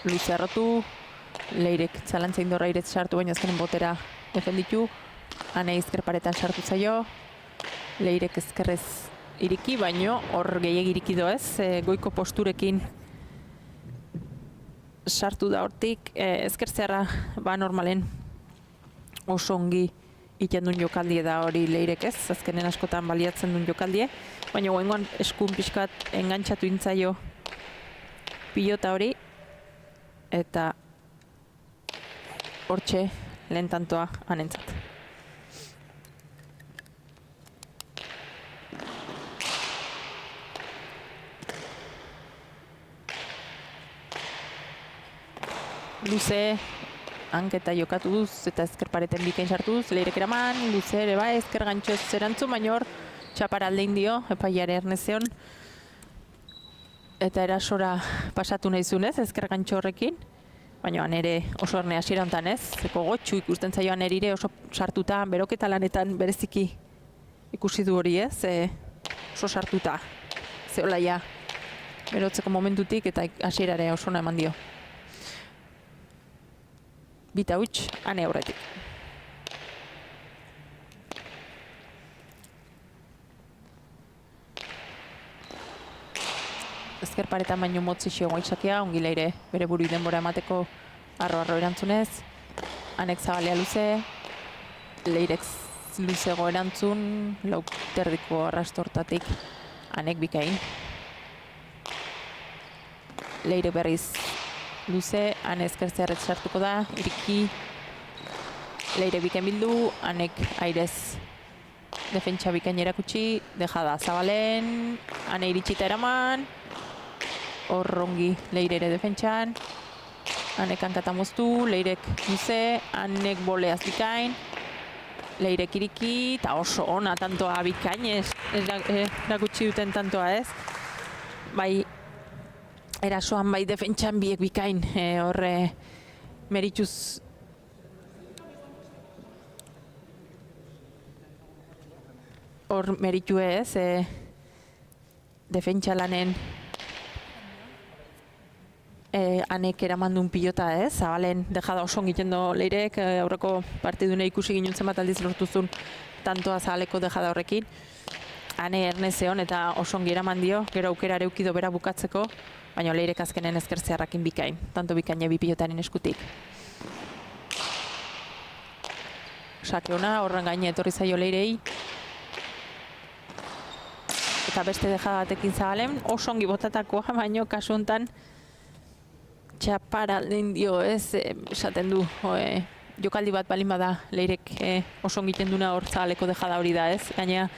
Speaker 1: luze arrotu, Leirek txalantza indorra iretz sartu, baina azkenen botera defenditu, hane ezker paretan sartu zaio, Leirek ezkerrez iriki, baino hor gehiagi iriki doez, goiko posturekin sartu da hortik, ezkertzearra ba normalen oso ongi iten duen jokaldie da hori Leirek ez, azkenen askotan baliatzen duen jokaldie, baina goengoan eskun pixkat engantxatu intzaio pilota hori, eta hortxe lehen tantoa hanentzat. Luze, hanketa jokatu duz eta ezker pareten bikain sartuz, Leirek eraman, luze ere bai, ezker gantxo ez zerantzu, baina hor txapar aldein dio, epaiare ernezeon, eta erasora pasatu nahi zunez, ezker gantxo horrekin, baina ere oso erne hasiera hontan ez, zeko gotxu ikusten zaioan erire oso sartuta, beroketa lanetan bereziki ikusi du hori ez, oso sartuta, zeolaia berotzeko momentutik eta hasierare oso eman dio. Bita huts, hane aurretik. Ezker paretan baino motzi xio goizakea, ongi Leire bere buru denbora emateko arro erantzunez. Hanek zabalea luze, Leirek luzego erantzun, lauterdiko arrastortatik hanek bikain. Leire berriz luze, hane ezkertzearret sartuko da, iriki, Leire bikain bildu, hanek airez defentsa bikain erakutsi, dejada zabalen, hane iritsita eraman, horrongi Leire ere defentsan, hanek hankata moztu, Leirek luze, hanek boleaz bikain, Leirek iriki, eta oso ona tantoa bikain, erakutsi duten tantoa ez, bai, erasoan bai defentsan biek bikain, horre merituz hor meritu ez, defentsa lanen hanek eramandun pilota ez, zabalen dejada oso egiten do Leirek, aurreko partidune ikusi ginuntzen bat aldiz lortuzun tantoa zabaleko dejada horrekin, hane ernezeon eta oso ongi eraman dio, gero aukera areukido bera bukatzeko, baina Leirek azkenen ezkertzearrakin bikain, tanto bikaine bi pilotaren eskutik. Sake ona, horren gaine etorri zaio Leirei. Eta beste dejada batekin zabalen, oso ongi botatakoa, baina kasu honetan txapar aldein dio ez, esaten du, jokaldi bat balin bada Leirek oso ongi egiten duna hor zabaleko dejada hori da ez, gaina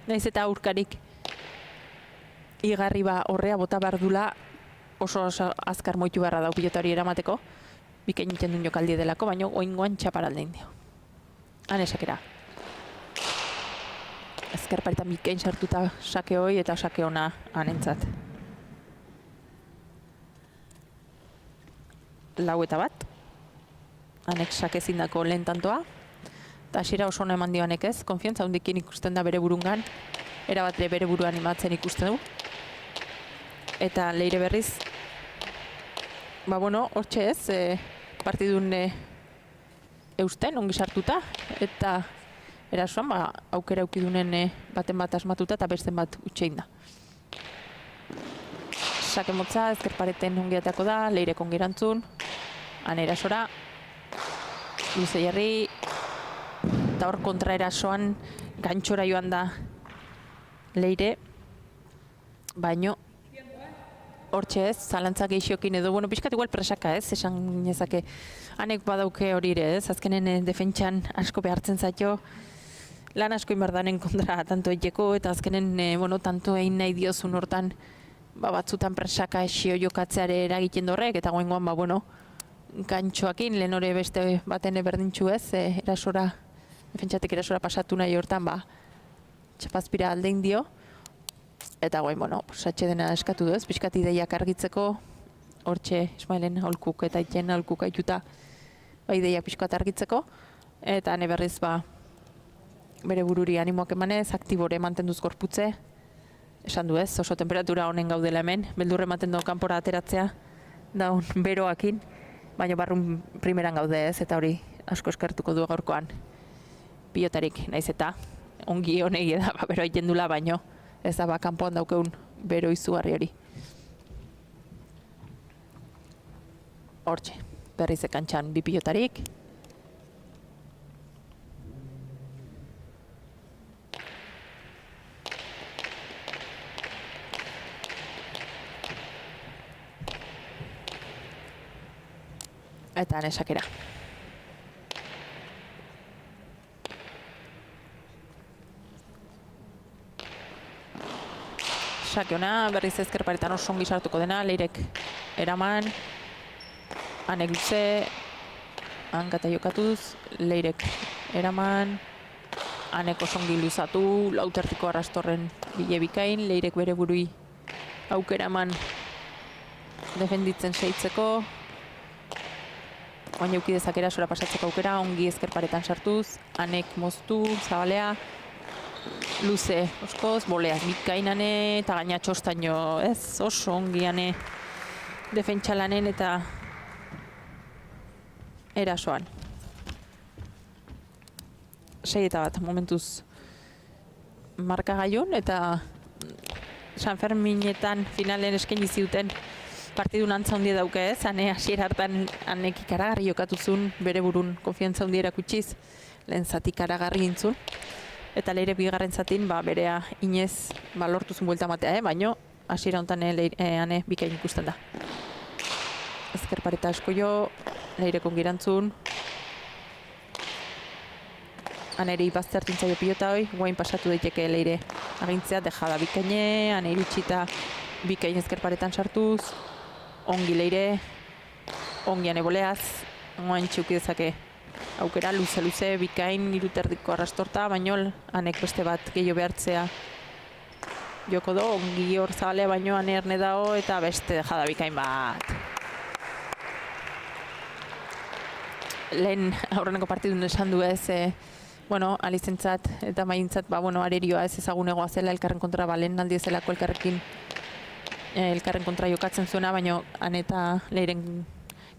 Speaker 1: naiz eta aurkarik igarri ba horrea bota behar dula, oso azkar moitu beharra dau pilota hori eramateko, bikain egiten duen jokaldi delako, baina oingoan txapar aldein dio. Han esakera. Ezker paretan bikain sartuta sake hoi eta sake ona hanentzat. Lau eta bat. Hanek sake zindako lehen tantoa. Eta hasiera oso ona eman dio hanek ez, konfiantza hundikin ikusten da bere burungan, erabat bere buruan imatzen ikusten du. Eta Leire berriz, ba bueno, hortxe ez, partidun eusten, ongi sartuta, eta erasoan, ba, aukera aukidunen baten bat asmatuta eta besten bat utxein da. Sake motza, ezker pareten ongiatako da, Leirek ongi erantzun, han erasora, luze jarri, eta hor kontra erasoan gantxora joan da Leire, baino hortxe ez, zalantzak gehiokin edo, bueno, pixkat igual presaka ez, esan ginezake, hanek badauke hori ere ez, azkenen defentsan asko behartzen zaito, lan asko inbardanen kontra tanto egeko, eta azkenen, bueno, tanto egin nahi diozun hortan, ba, batzutan presaka esio jokatzeare eragiten dorrek, eta goengoan, ba, bueno, gantxoakin, lehen hori beste baten berdintxu ez, erasora, defentsatek erasora pasatu nahi hortan, ba, txapazpira aldein dio, eta guain, bueno, satxe dena eskatu du ez, pixkat ideiak argitzeko, hortxe Ismailen aholkuk eta Iten aholkuk aituta, ba, ideiak pixkat argitzeko, eta hane berriz, ba, bere bururi animoak emanez, aktibore mantenduz gorputze, esan du ez, oso temperatura honen gaudela hemen, beldurre ematen du kanpora ateratzea, daun beroakin, baina barrun primeran gaude ez, eta hori asko eskertuko du gaurkoan pilotarik, naiz eta ongi honegi da, bero egiten dula, baino ez da kanpoan daukeun bero izugarri hori. Hortxe, berriz ekantxan bi pilotarik. Eta nesakera. Sake ona, berriz ezker paretan oso ongi sartuko dena, Leirek eraman, Anek luze, hankata jokatuz, Leirek eraman, Anek oso ongi luzatu, lautertiko arrastorren bile bikain, Leirek bere burui aukera eman defenditzen seitzeko, oin euki dezakera sora pasatzeko aukera, ongi ezker paretan sartuz, Anek moztu, zabalea, luze oskoz, boleaz bikainane, eta gaina txostaino, ez, oso ongiane defentsalanen eta erasoan. 6-1 momentuz markagaiun, eta San Ferminetan finalen eskaini ziuten partidun antza handia dauke ez, ane hasiera hartan Anek ikaragarri jokatuzun, bere burun konfiantza handia erakutsiz, lehen zati ikaragarri gintzun. Eta Leire bigarren zatin, berea inez lortuzun buelta matea, baino hasiera honetan Ane bikain ikusten da. Ezker pareta asko jo, Leire kongirantzun. Aneri baztertin zaio pilota hoi, guain pasatu daiteke Leire agintzea, dejada bikaine, Ane iritsita bikain ezker paretan sartuz, ongi Leire, ongi Ane boleaz, guain txuki dezake aukera luze bikain iruterdiko arrastorta, baino Anek beste bat gehiago behartzea joko do, ongi hor zabalea baino Ane erne dago eta beste dejada bikain bat. Lehen aurreneko partidun esan du ez, Alizentzat eta Maientzat, arerioa ez ezagunegoa zela elkarren kontra, lehen aldi ezelako elkarren kontra jokatzen zuena, baino Ane eta Leiren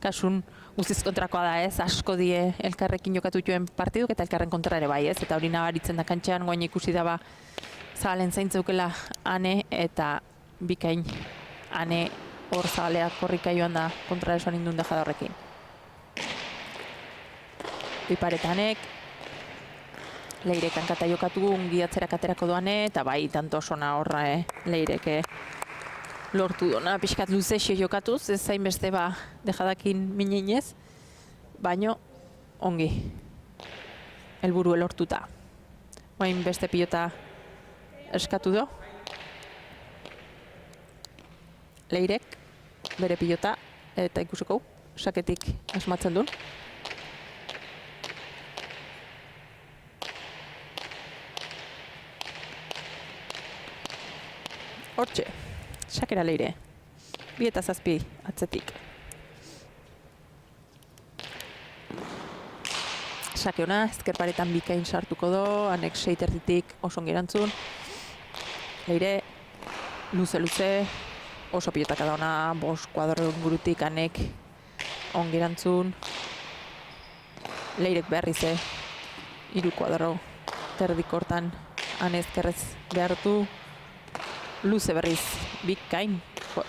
Speaker 1: kasun guztiz kontrakoa da ez, asko die elkarrekin jokatu joen partiduk eta elkarren kontra ere bai ez, eta hori nabaritzen da kantxean, guain ikusi da zabalen zaintzeukela Ane eta bikain Ane hor zabaleak korrika joan da kontra esoan indun dejada horrekin. Biparetanek, Leirek hankata jokatu, ungi atzerak aterako doane, eta bai, tanto osona horra Leirek lortu dona, pixkat luzexio jokatuz, ez zain beste dejadakin mineinez, baino ongi, helburu lortuta. Oain beste pilota eskatu do. Leirek, bere pilota, eta ikusiko, saketik asmatzen duen. Hortxe. Sakera Leire, 2-7 atzetik. Sake ona, ezker paretan bikain sartuko do, Anek 6 oso ongi erantzun. Leire, luze, oso pilotaka da ona, 5 kuadro ingurutik Anek ongi erantzun. Leirek berriz 3 kuadro terdik hortan Ane ezkerrez behartu. Luze berriz, bikain,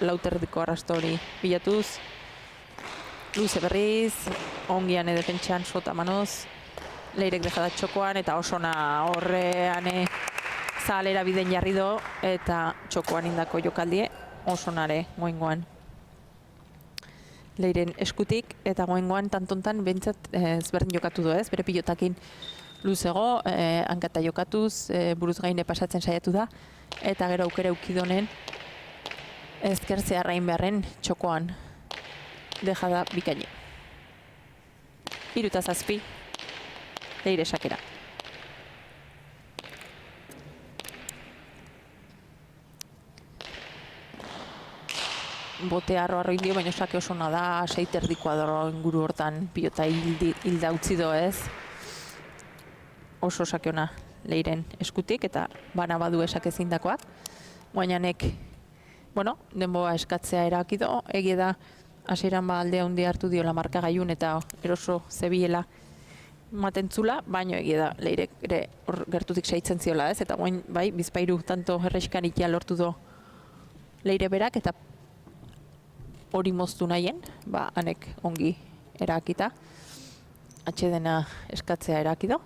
Speaker 1: lauterdiko arrastori bilatuz. Luze berriz, ongian defentsan sota manoz. Leirek dejada txokoan eta osona horreane zalera biden jarri do eta txokoan indako jokaldie osonare goingoan. Leiren eskutik eta goingoan tantontan bentsat ezberdin jokatu du ez, bere pilotakin luzego, hankata jokatuz, buruz gaine pasatzen saiatu da, eta gero aukera eukidonen ezkertzea arrain beharren txokoan dejada bikaini. 3-7, Leire sakera. Bote arro indio, baina sake oso da, 6 kuadro inguru hortan pilota hilda utzi do ez. Oso sake ona leiren eskutik, eta bana badu esak ezindakoak. Guainanek, bueno, denboa eskatzea erakido, egia da, hasieran alde handi hartu diola markagailun eta eroso zebiela matentzula, baino egia da, leirek ere gertutik seitzen ziola, ez? Eta guain, bai, bizpairu tanto erreskan ikia lortu do leire berak, eta hori moztu nahien, hanek ongi erakita, atxedena eskatzea erakido,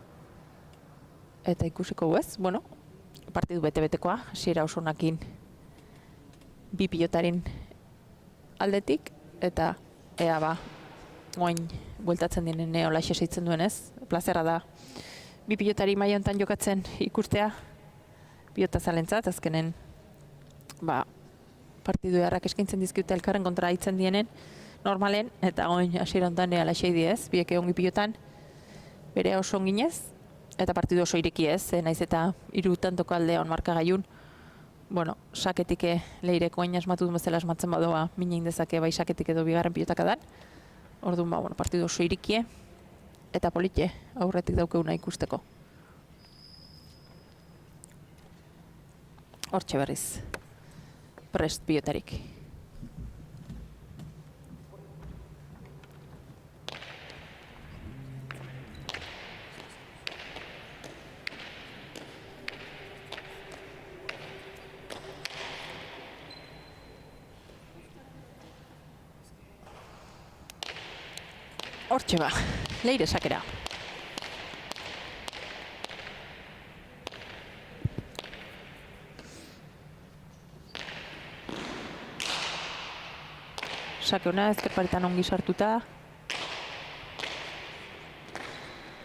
Speaker 1: eta ikusiko ez, bueno, partidu bete-betekoa, hasiera oso nakin bi pilotarin aldetik, eta ea guain bueltatzen diren olaxe seitzen duenez, plazera da bi pilotari maila hontan jokatzen ikustea, pilota zalentzat, azkenen partidu errak eskaintzen dizkiute elkarren kontra hitzen dienen, normalen, eta goin hasiera hontan alaxei diez, bieke ongi pilotan, bere oso onginez, eta partidu oso ireki ez, naiz eta 3 tantoko aldean markagailun, bueno, saketik leirek oain asmatu duen bezala asmatzen badoa, minein dezake bai saketik edo bigarren pilotakadan, orduan bueno, partidu oso irikie, eta politxe aurretik daukeuna ikusteko. Hortxe berriz, prest pilotarik. Hortxe leire sakera. Sake ona, ezkerparetan ongi sartuta.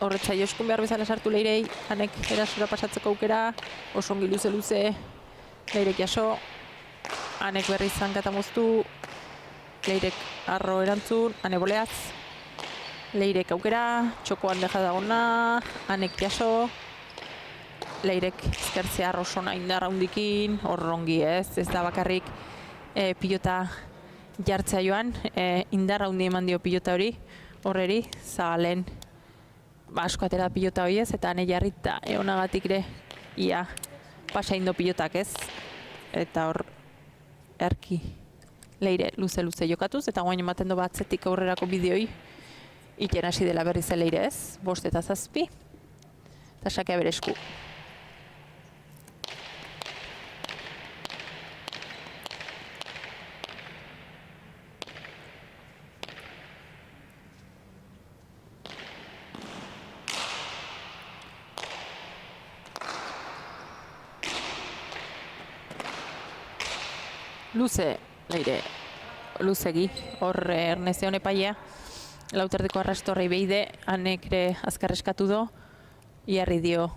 Speaker 1: Horretzai eskun behar bezala sartu leirei, hanek erasura pasatzeko aukera, oso ongi luze-luze, leirek jaso, hanek berriz zankata moztu, leirek arro erantzun, hane boleaz, leirek aukera, txokoan deja dagona, hanek jaso, leirek ezkertzea arrosona indarra hundikin, horrongi ez da bakarrik pilota jartzea joan, indarra hundi eman dio pilota hori, horreri, zabalen asko atera pilota hori ez, eta hane jarrita egonagatik ere ia pasa indo pilotak ez, eta hor erki leire luze-luze jokatuz, eta guain ematen do batzetik aurrerako bideoi, iten hasi dela berriz leire ez, 5 eta 7, eta sakea bere esku. Luze, leire, luzegi, hor Ernezion epaia, lauterdeko arrastorrei behide, hanek ere azkar eskatu do, iarri dio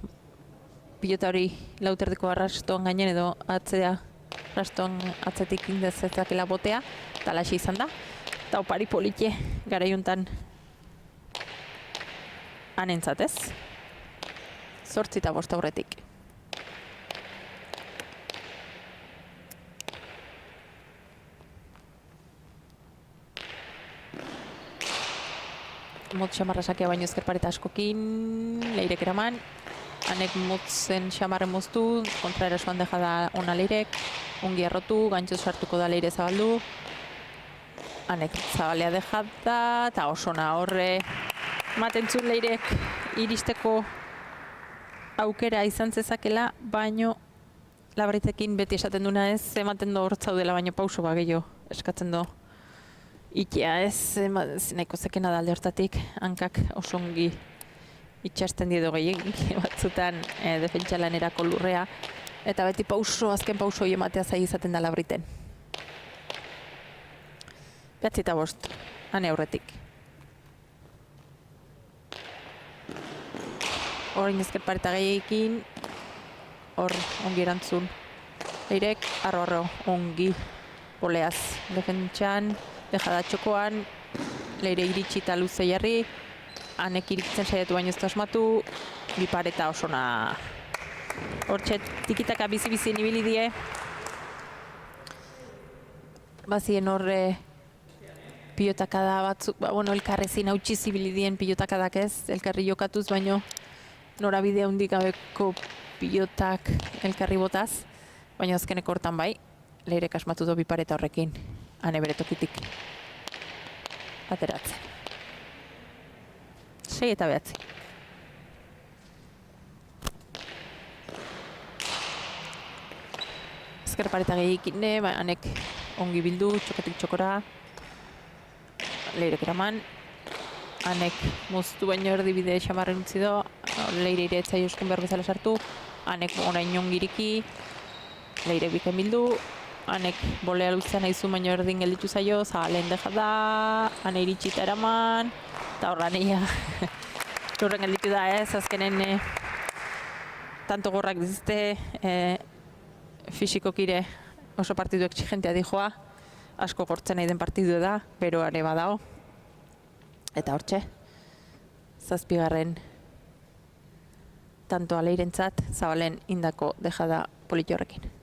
Speaker 1: pilota hori lauterdeko arrastoan gainen edo atzea arrastoan atzetik indezetakela botea, eta alaxe izan da, eta opari politxe garaiuntan hanentzat ez, 8 eta 5 aurretik. Mot xamarra sakea baino ezkerpareta askokin, leirek eraman, hanek motzen xamarren moztu, kontra erasoan deja da ona leirek, ongi arrotu, gantxoz sartuko da leire zabaldu, hanek zabalea deja da, eta osona horre matentzun leirek iristeko aukera izan zezakela, baino labaritekin beti esaten duna ez, ematen do hortzaudela baino pauso gehiago eskatzen do. Itea ez, nahiko zekena da alde hortatik, hankak oso ongi itxasten diedo gehiagik batzutan defentsalanerako lurrea, eta beti pauso, azken pauso hori ematea zai izaten da labriten. 9 eta 5, hane aurretik. Horin ezkerpareta gehiekin, hor ongi erantzun. Leirek, arro ongi boleaz defentsan, deja da txokoan, leire iritsi eta luze jarri, hanek iritzen saiatu baino ez da asmatu, bipareta osona. Hortxe tikitaka bizi-bizi nibili die. Bazien horre pilotakada batzuk, bueno, elkarrezin hautsi zibili dien pilotakadak ez, elkarri jokatuz baino norabide handik gabeko pilotak elkarri botaz, baina azkeneko hortan bai, Leirek asmatu du bipareta horrekin, ane bere tokitik ateratzen. 6 eta 9. Ezker pareta gehiakin, anek ongi bildu, txokatik txokora, Leirek eraman, anek moztu baino erdibide xamarren utzi do, Leire ire etzai euskun behar bezala sartu, anek orain ongiriki, Leirek bikain bildu, anek bolea luzean aizu baino erdin gelditu zaio, zabalen deja da, ane iritsita eraman, eta horra neia lurren gelditu da ez, azkenen tanto gorrak dizte, fisikokire oso partidu exigentea dijoa, asko gortzen nahi den partidu da, beroare badao. Eta hortxe, 7. tantoa Leirentzat, Zabalen indako dejada politi horrekin.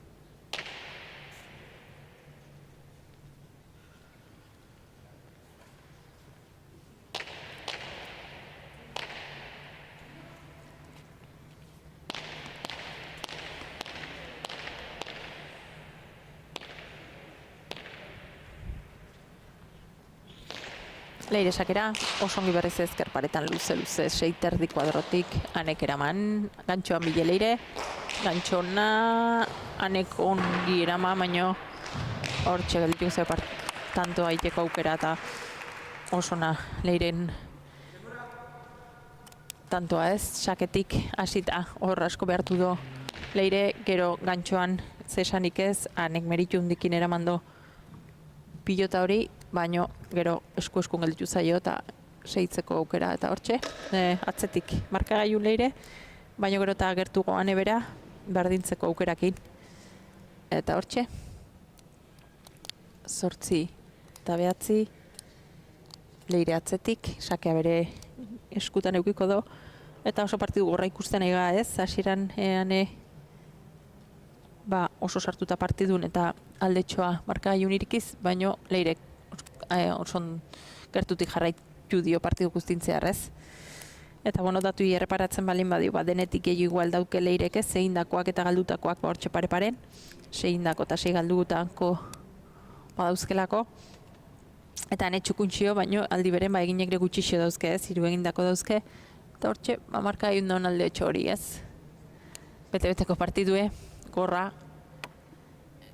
Speaker 1: Leire sakera, oso ongi berriz ezker paretan luze, 6 terdi kuadrotik, anek eraman, gantxoan bile Leire, gantxona, anek ongi eraman, baino hortxe gelditu ze tanto aiteko aukera eta osona Leiren tantoa ez, saketik hasita hor asko behartu do Leire, gero gantxoan zesanik ez, anek meritu hundikin eramando pilota hori, baino gero esku-eskun gelditu zaio eta seitzeko aukera eta hortxe, atzetik markagailu Leire, baino gero eta gertuko anebera berdintzeko aukerakin. Eta hortxe, 8 eta 9, Leire atzetik, sakea bere eskutan eukiko do, eta oso partidu gorra ikusten ega ez, hasieran oso sartuta partidun eta aldetxoa markagailun irikiz, baino Leirek oson gertutik jarraitu dio partidu guztintzear ez. Eta datu erreparatzen balin badio, denetik gehiago igual dauke Leirek ez, zehindakoak eta galdutakoak hortxe pare-paren, zeindako eta 6 galdutako badauzkelako. Eta ane txukuntxio, baino aldi beren eginek ere gutxixio dauzke ez, 3 egindako dauzke, eta hortxe markagailun daun aldetxo hori ez. Bete-beteko partidue, gorra,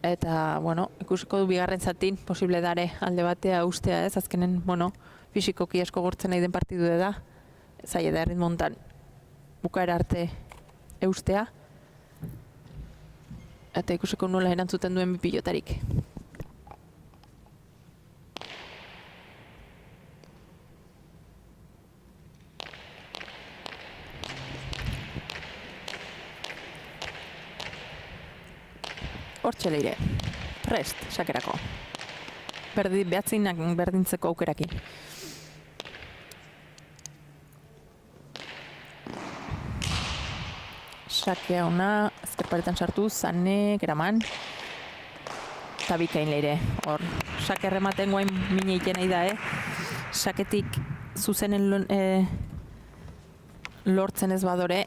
Speaker 1: eta, ikusiko du bigarren zatin, posible dare alde batea ustea ez, azkenen, fisikoki asko gortzen nahi den partidu da, zaila da erritmontan bukaera arte eustea, eta ikusiko nola erantzuten duen bi pilotarik. Hortxe Leire, prest, sakerako. Behatzinak berdintzeko aukerakin. Sakea ona, ezker paretan sartu, zanek, eraman. Eta bikain Leire, hor. Sake errematen guain mine iten nahi da, Saketik zuzenen lortzen ez badore,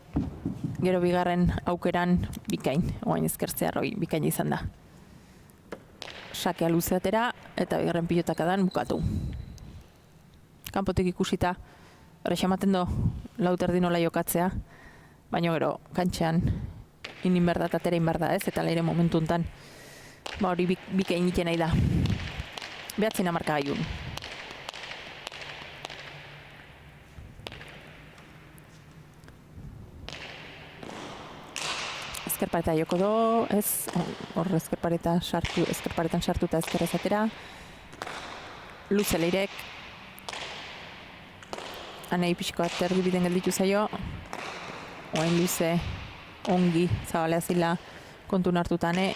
Speaker 1: gero bigarren aukeran bikain, oain ezkertzea bikain izan da. Sakea luzeatera eta bigarren pilotakadan bukatu. Kanpotik ikusita, horrex ematen do lauterdi nola jokatzea, baina gero kantxean inin berda eta atera inberda ez, eta Leire momentu enten hori bikain iten nahi da. 9 markagailun. Ezkerpareta joko do, ez, hor ezkerparetan sartu eta ezker ezatera. Luze Leirek. Anei pixkoa erdibiden gelditu zaio. Oain luze ongi zabalea zila kontun hartutane.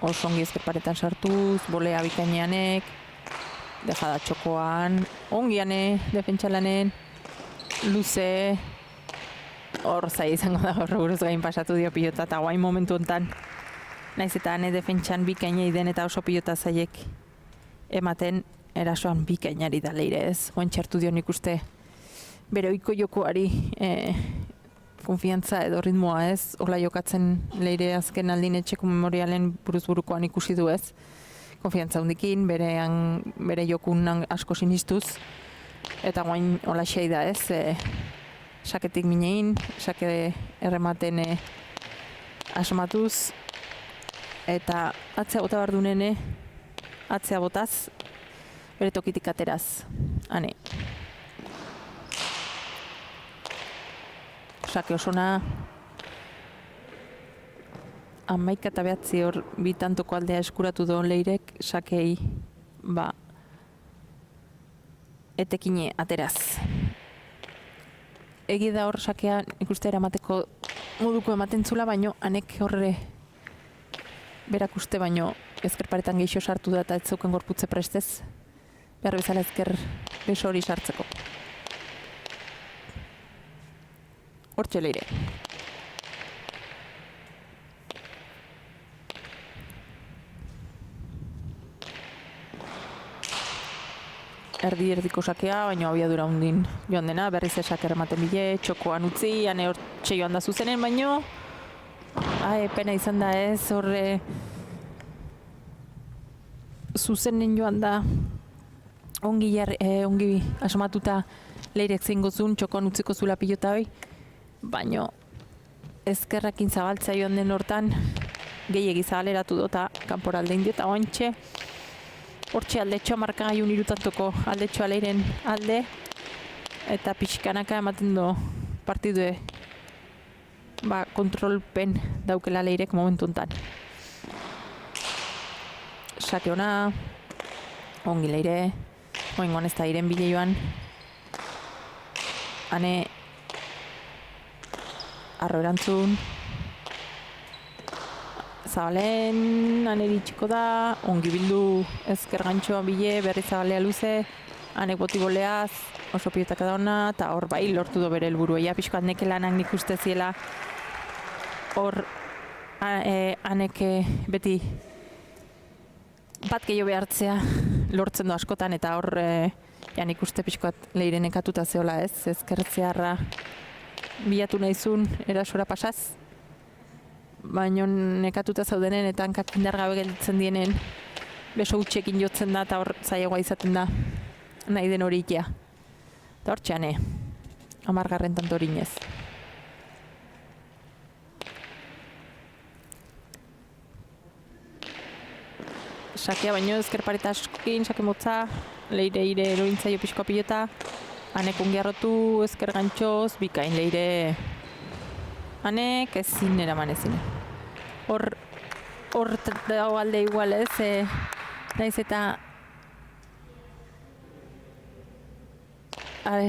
Speaker 1: Oso ongi ezkerparetan sartuz, bolea bikaineanek. Dejada txokoan. Ongiane, defentsalanen. Luze. Hor zai izango da hor buruz gain pasatu dio pilota eta guain momentu enten naiz eta ane defentsan bikainei den eta oso pilota zaiek ematen erasoan bikainari da Leire ez. Oain txartu dio nik uste bere ohiko jokoari konfiantza edo ritmoa ez, hola jokatzen Leire azken aldin etxeko memorialen buruz-burukoan ikusi du ez, konfiantza hundikin, bere jokun asko sinistuz, eta guain hola xei da ez, saketik minein, sake errematen asmatuz, eta atzea bota behar dunene, atzea botaz, bere tokitik ateraz, hane. Sake osona, 11 hor bi tantoko aldea eskuratu do Leirek, sakei, etekine ateraz. Egi da hor sakea ikuste eramateko moduko ematen zula, baino hanek horre berak uste baino ezkerparetan geixo sartu da eta ez zeuken gorputze prestez, behar bezala ezker beso hori sartzeko. Hortxe Leire. Erdiko sakea, baina abiadura hundin joan dena, berriz esaker ematen bile, txokoan utzi, hane hortxe joan da zuzenen, baino pena izan da ez, horre zuzenen joan da ongi asmatuta Leirek zein gozun, txokoan utziko zula pilota hoi, baino ezkerrakin zabaltzea joan den hortan gehiegi zabaleratu dota kanpora aldein dio, eta oantxe hortxe aldetxoa markagaiun irutantoko aldetxoa Leiren alde, eta pixkanaka ematen do partidue kontrolpen daukela Leirek momentu hontan. Sake ona, ongi Leire, oingoan ez da iren bile joan, hane arro erantzun, zabalen, hane ditxiko da, ongi bildu ezker gantxoa bile, berri zabalea luze, hanek boti boleaz, oso pilotak da ona, eta hor bai lortu do bere helburua. Ja, pixkoat neke lanak nik uste ziela, hor hanek beti bat gehiago behartzea lortzen du askotan, eta hor nik uste pixkoat Leire nekatuta zeola ez, ezkertzearra bilatu nahizun erasora pasaz, baino nekatuta zaudenen eta hankak indar gabe gelditzen dienen beso utxekin jotzen da, eta hor zailagoa izaten da nahi den hori ikia. Eta hor txane, 10. tanto horinez. Sakea baino ezkerpareta askokin, sake motza, Leire erorintzaio pixkoa pilota, hanek ongi arrotu ezker gantxoz, bikain Leire, hanek ezin eraman ezin. Hor dago alde igual ez, naiz eta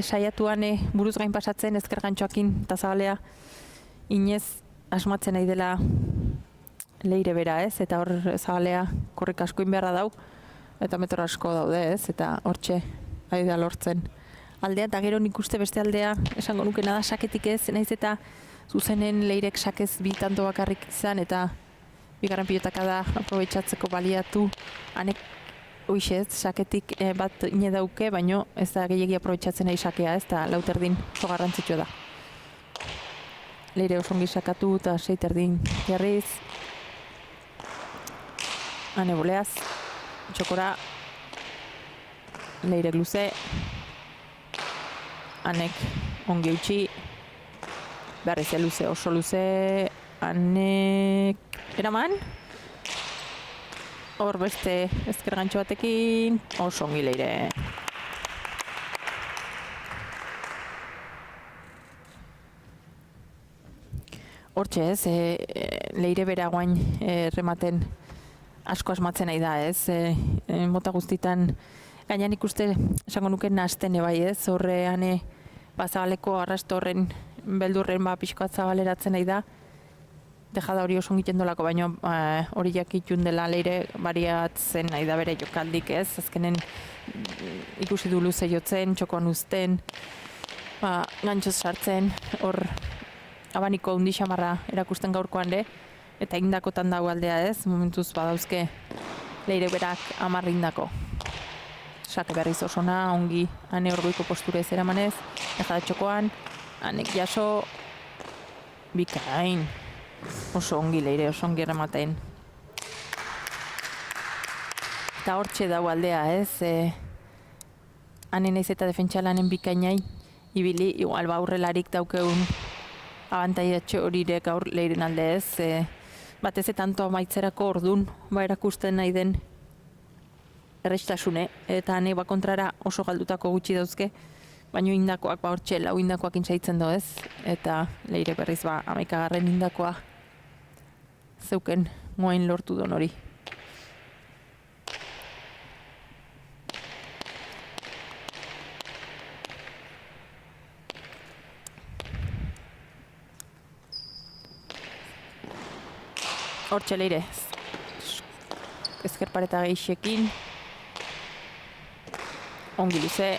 Speaker 1: saiatu hane buruz gain pasatzen ezker gantxoakin eta zabalea inez asmatzen nahi dela Leire bera ez, eta hor zabalea korrik asko inbeharra dau, eta metro asko daude ez, eta hortxe ari da lortzen aldea, eta gero nik uste beste aldea esango nukena da saketik ez, naiz eta zuzenen Leirek sakez bi tanto bakarrik izan, eta bigarren pilotaka da aprobetxatzeko baliatu, hanek uixez, saketik bat ine dauke, baino ez da gehiagi aprobetxatzen nahi sakea ez, eta lauterdin oso garrantzitsua da. Leire osongi sakatu eta 6 jarriz, hane boleaz, txokora, Leirek luze, hanek ongi utxi, berriz luze, oso luze, hanek eraman, hor beste ezker gantxo batekin, oso ongi Leire. Hortxe ez, Leire bera guain rematen asko asmatzen nahi da ez, mota guztitan gainan ikuste esango nuke nahasten bai ez, horre hane zabaleko arrasto horren beldurren pixkoat zabaleratzen nahi da, dejada hori oso egiten dolako, baina hori jakitun dela Leire bariatzen nahi da bere jokaldik ez, azkenen ikusi du luze jotzen, txokoan uzten, gantxoz sartzen, hor abaniko hundi xamarra erakusten gaurkoan de, eta indakotan dago aldea ez, momentuz badauzke Leire berak 10 indako. sake berriz osona, ongi, ane orgoiko posturez eramanez, ejada txokoan, anek jaso, bikain, oso ongi leire, oso ongi eramaten. Eta hortxe dau aldea, ez? Hanen naiz eta defentsalanen bikainai, ibili, igual aurrelarik daukeun abantaiatxo horirek gaur leiren alde, ez? Batez tanto amaitzerako ordun, erakusten nahi den errestasune, eta hane kontrara oso galdutako gutxi dauzke, baino indakoak hortxe, lau indakoak intzaitzen do, ez? Eta leire berriz 11. indakoa zeuken moain lortu don hori. Hortxe leire, ezker pareta gehixekin, ongi luze,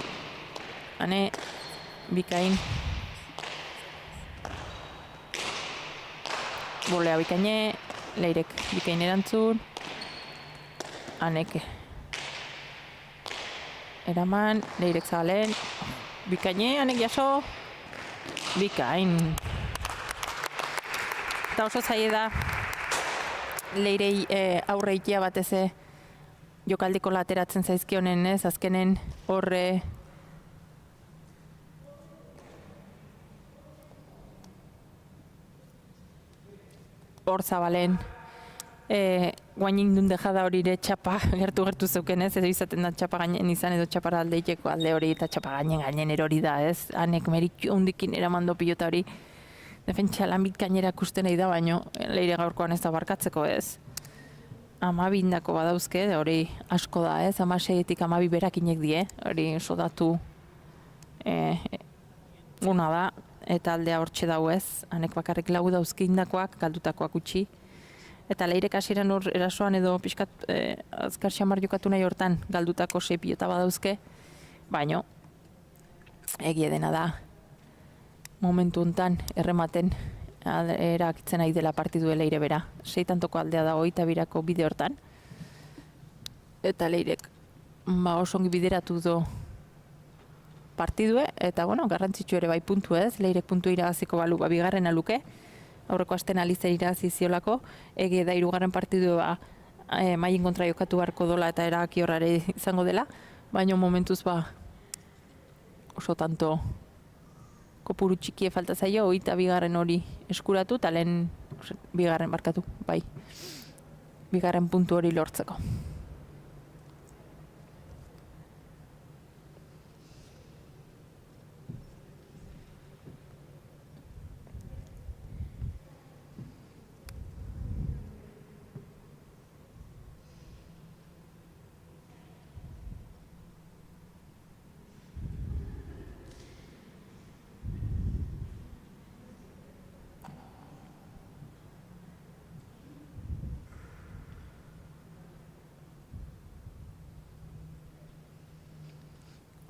Speaker 1: hane, bikain, bolea bikaine, leirek bikain erantzun, hanek eraman, leirek zabalen, bikaine, hanek jaso, bikain. Eta oso zaie da, leirei aurreikia batez jokaldiko lateratzen zaizkionen, ez? Azkenen horre hor zabalen guain indun dejada horire txapa gertu zeuken, ez? Edo izaten da txapa gainen izan edo txapara aldeiteko alde hori eta txapa gainen erori da, ez? Hanek meritxu hundikin eramando pilota hori defentsa lanbit gainera ikusten nahi da, baino leire gaurkoan ez da barkatzeko, ez? 12 indako badauzke, hori asko da, ez? 16-etik 12 berakinek die, hori oso datu guna da, eta aldea hortxe dau, ez? Hanek bakarrik lau dauzke indakoak, galdutakoak utxi. Eta leirek hasieran hor erasoan edo pixkat azkar xamar jokatu nahi hortan galdutako 6 pilota badauzke, baino egie dena da momentu hontan errematen erakitzen nahi dela partidu leire bera. 6 tantoko aldea dago 22ko bide hortan. Eta leirek oso ongi bideratu do partidue, eta bueno, garrantzitsu ere bai puntu, ez? Leirek puntu irabaziko balu, bigarren aluke. Aurreko asten alizer irabazi ziolako, ege da 3. partidu maien kontra jokatu beharko dola eta erabaki horrare izango dela, baina momentuz oso tanto kopuru txikie falta zaio, 22. hori eskuratu, eta lehen bigarren puntu hori lortzeko.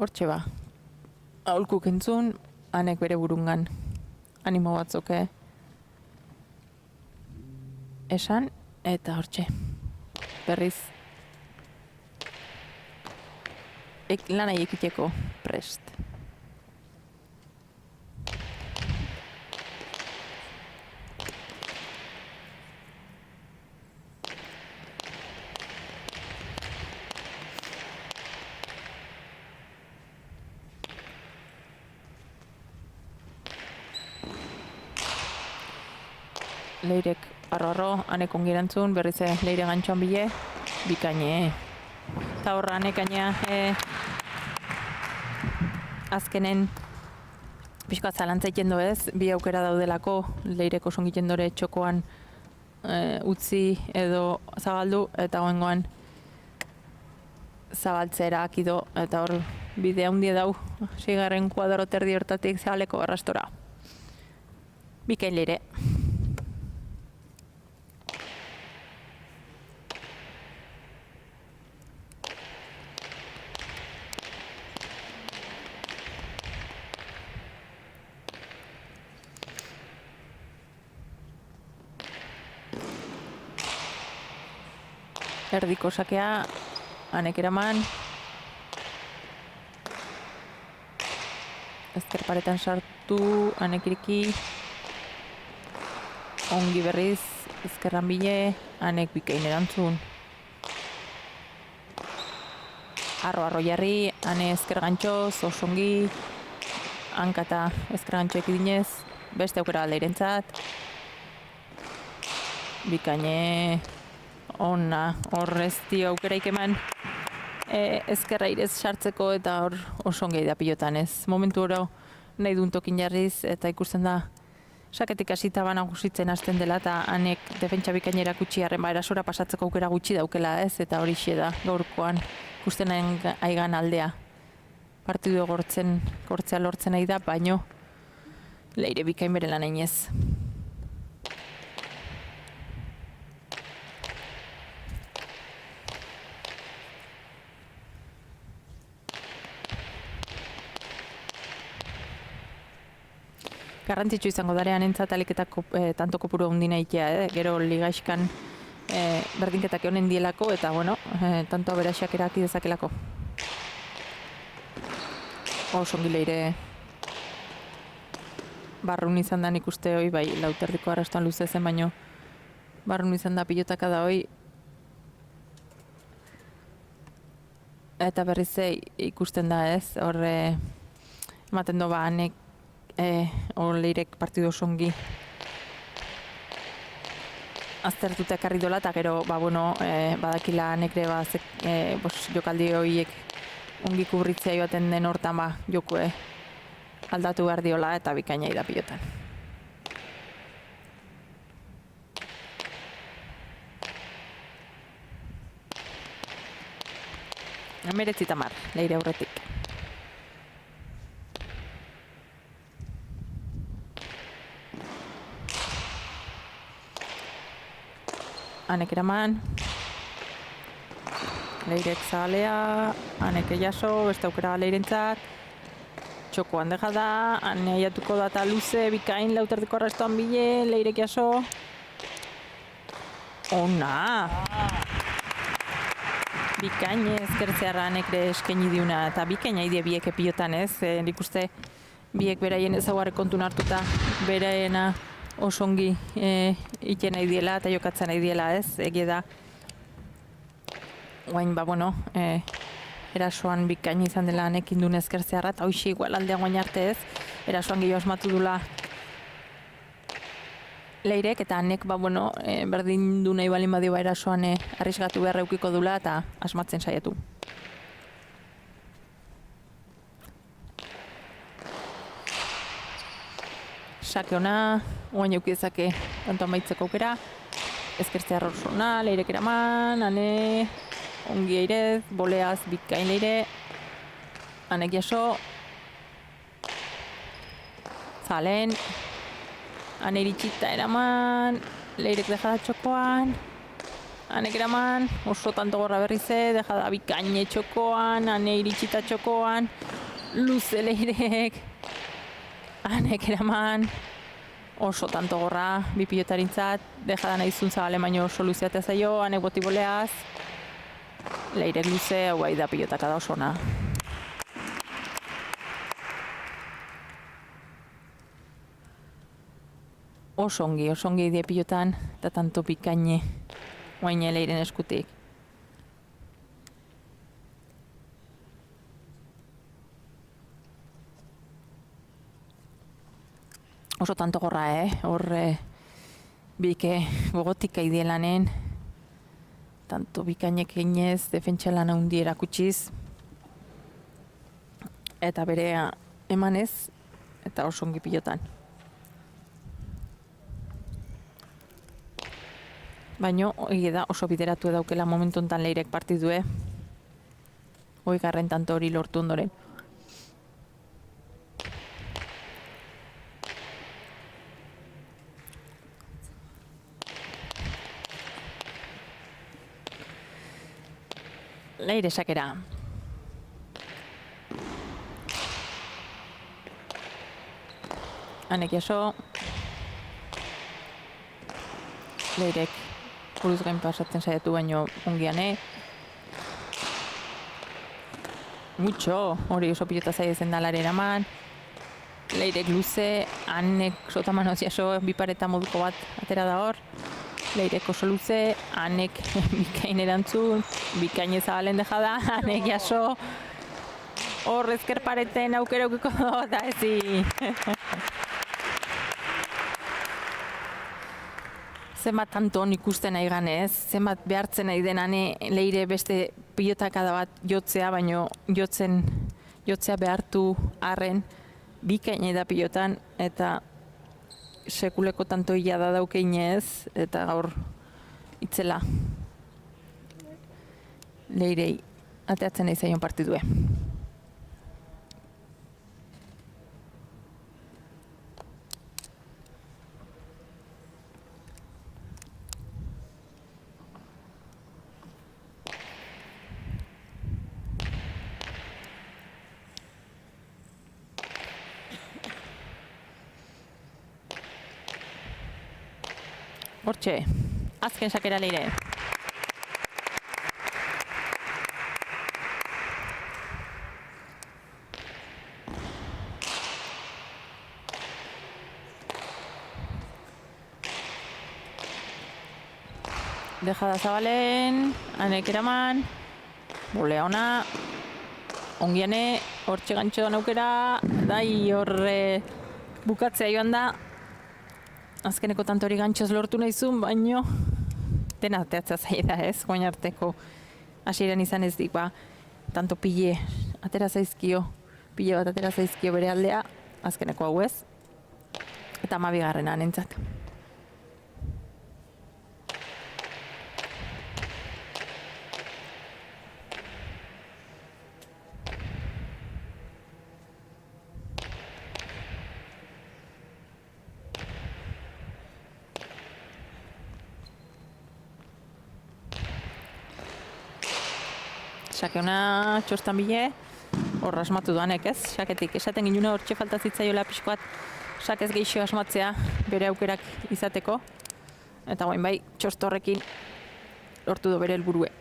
Speaker 1: Hortxe aholkuk entzun, hanek bere burungan animo batzoke esan, eta hortxe, berriz lanai ekiteko prest. Leirek arro, hanek ongi erantzun, berriz leire gantxoan bile, bikaine. Eta horra hanek gaina azkenen pixka zalantza ikendo, ez, bi aukera daudelako, leireko songiten dore txokoan utzi edo zabaldu, eta goengoan zabaltzera akido, eta hor bidea hundie dau, 6. kuadro terdi hortatik zabaleko arrastora. Bikain leire. Erdiko sakea, hanek eraman, ezker paretan sartu, Anek iriki, ongi berriz, ezkerran bile, Anek bikain erantzun. Arro jarri, Ane ezker gantxoz, osongi, hanka eta ezker gantxoek idinez, beste aukera aldeirentzat. Bikaine ona, hor ez dio aukeraik eman ezkerra irez sartzeko eta hor osongei da pilotan ez. Momentu oro nahi duen tokin jarriz eta ikusten da saketik hasita bana gusitzen hasten dela eta Anek defentsa bikainera kutsi harren erasora pasatzeko aukera gutxi daukela ez, eta horixe da gaurkoan ikusten aigan aldea. Partidu gortzea lortzen nahi da, baino Leire bikain bere lan ainez. Garrantzitsu izango darean entzat aliketa tanto kopuru handina itea, gero ligaixkan berdinketak honen dielako eta bueno, tanto aberaxak eraki dezakelako. Oso ongi Leire barrun izan da nik uste hoi, bai lauterdiko arrastoan luze zen, baino barrun izan da pilotaka da hoi. Eta berriz ikusten da ez, horre ematen do ba Anek Leirek partidu oso ongi aztertuta ekarri dola, eta gero badakila Anekre jokaldi horiek ongi kubritzea joaten den hortan jokue aldatu behar diola eta bikainai da pilotan. Hemeretzi tamar, Leire aurretik. Anek eraman, Leirek zabalea, Anek jaso, beste aukera Leirentzat, txokoan deja da, Ane aiatuko da eta luze, bikain lauterdiko arrastoan bile, Leirek jaso. Ona! Bikain ezkertzearra Anekre eskaini diuna, eta bikain haidea biek pilotan ez, nik uste biek beraien ezaguarre kontun hartuta, beraena osongi iten nahi diela eta jokatzen nahi diela ez, egia da. Guain erasoan bikain izan dela Anekin duen ezkertzearra, eta hoxe igual aldea guain arte ez, erasoan gehiago asmatu dula Leirek, eta Anek berdin du nahi balin badio erasoan arrisgatu behar eukiko dula eta asmatzen saiatu. Sake ona, guain eukidezake tanto amaitzeko aukera, ezkertzea rorsona, Leirek eraman, Ane, ongi eirez, boleaz, bikain Leire, Anek jaso, zalen, Ane iritsita eraman, Leirek dejada txokoan, Anek eraman, oso tanto gorra berrize, dejada bikaine txokoan, Ane iritsita txokoan, luze Leirek, Anek eraman, oso tanto gorra, bi pilotarintzat, dejada nahi zun zabale baino oso luzeatea zaio, Anek boti boleaz, Leirek luze, hau da pilotaka da oso ona. Oso ongi idea pilotan, eta tanto bikaine, guain Leiren eskutik. Oso tanto gorra, hor bike gogotik aidea lanen, tanto bikainek eginez, defentsa lan handi erakutsiz, eta bere emanez, eta oso ongi pilotan. Baino, egia da oso bideratu daukela momentu honetan Leirek partidue, garren tanto hori lortu ondoren. Leire sakera. Anek jaso. Leirek buruz gain pasatzen saiatu baino ongiane. Mucho, hori oso pilota zaie zen dalare eraman. Leirek luze, Anek sotamanoz jaso bipareta moduko bat atera da hor. Leirek oso luze, Anek bikain erantzun, bikain ezabalen deja da, Anek jaso. Hor ezker pareten aukera ukiko da ezi. Zenbat tanton ikusten nahi ganez, zenbat behartzen nahi denane Leire beste pilotakada bat jotzea, baino jotzea behartu arren bikain da pilotan, eta sekuleko tanto hila da daukeinez, eta gaur itzela Leirei ateatzen nahi zaion partidue. Hortxe, azken sakera Leire. Dejada zabalen, Anek eraman, bolea ona, ongiane, hortxe gantxo aukera, dai horre bukatzea joan da. Azkeneko tanto hori gantxoz lortu nahizun, baino dena ateatzea zaila da ez, goain arteko hasieran izan ez dik, tanto pile atera zaizkio, pile bat atera zaizkio bere aldea, azkeneko hau ez, eta 12. nentzat. Sake ona txostan bile, hor asmatu duanek ez, saketik. Esaten ginuna hortxe falta zitzaiola pixkoat sakez geixo asmatzea bere aukerak izateko. Eta guain bai, txosto horrekin lortu du bere helburue.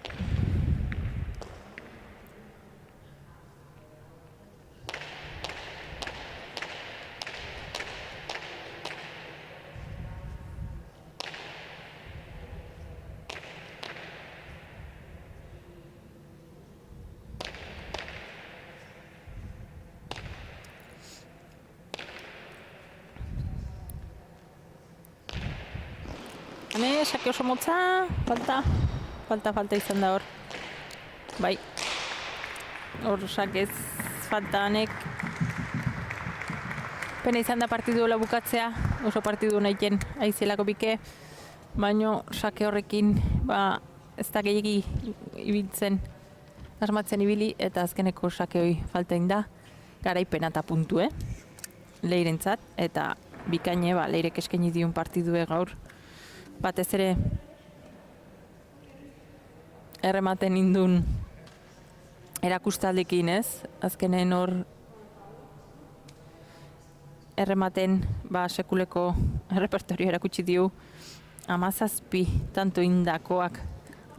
Speaker 1: Hane, sake oso motza, falta izan da hor. Bai, hor sakez falta Anek. Pena izan da partidu hola bukatzea, oso partidu nahiken aizelako bike, baino sake horrekin ez da gehiagi ibiltzen, asmatzen ibili, eta azkeneko sake hori faltein da, garaipena eta puntu, Leirentzat, eta bikaine Leirek eskaini diun partidue gaur. Batez ere errematen indun erakustaldekin ez, azkenen hor errematen sekuleko repertorio erakutsi diu 17 tanto indakoak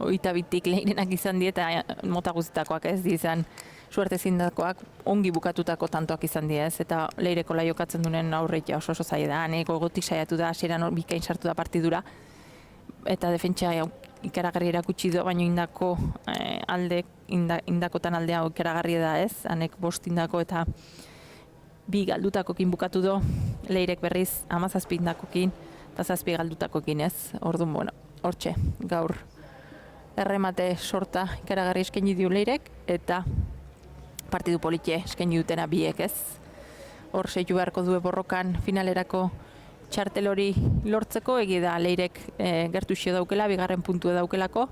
Speaker 1: 22 Leirenak izan die eta mota guztietakoak ez izan suerte zindakoak ongi bukatutako tantoak izan die ez, eta Leireko laiokatzen duen aurreia oso zaila da, Anek gogotik saiatu da, hasieran bikain sartu da partidura, eta defentsa ikaragarri erakutsi du, baina indakotan aldea ikaragarri da ez, Anek 5 indako eta 2 galdutakokin bukatu du, Leirek berriz 17 indakokin eta 7 galdutakokin ez, orduan, bueno, hortxe, gaur erremate sorta ikaragarri eskaini dio Leirek, eta partidu politie eskaini dutena biek ez. Hor seitu beharko du borrokan finalerako txartel hori lortzeko, egi da Leirek gertuxio daukela, 2. puntua daukelako,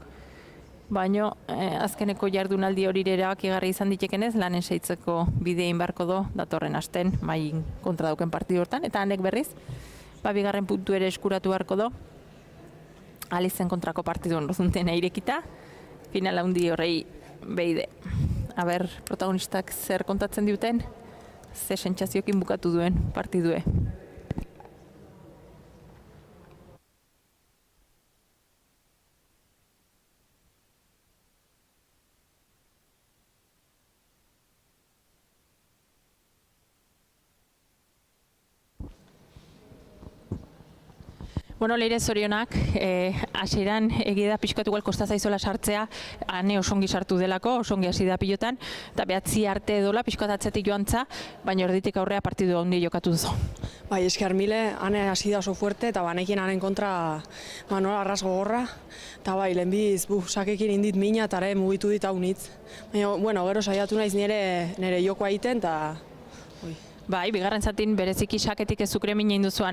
Speaker 1: baino azkeneko jardunaldi hori erabakigarri izan ditekenez, lanen seitzeko bidein beharko do, datorren asten, main kontra dauken partidu hortan, eta Anek berriz, 2. puntu ere eskuratu beharko do, Alizen kontrako partidu ondozunten irekita, finala hundi horrei behide. Aber, protagonistak zer kontatzen diuten, ze sentsazioekin bukatu duen partidue. Bueno, Leire, zorionak, hasieran egia da pixkat igual kosta zaizola sartzea, ane osongi sartu delako, osongi hasi da pilotan, eta behatzi arte edola pixkat atzetik joantza, baina orditik aurrea partidu handi jokatu duzu.
Speaker 3: Bai, esker mile, ane hasi da oso fuerte, eta banekin hanen kontra nola arras gogorra, eta bai, lehenbiz, sakekin indit mina, eta ere mugitu dit hau nitz. Baina, bueno, gero saiatu naiz nire jokoa egiten, eta...
Speaker 1: Bai, bigarren zatin bereziki saketik ez zukre mina indozu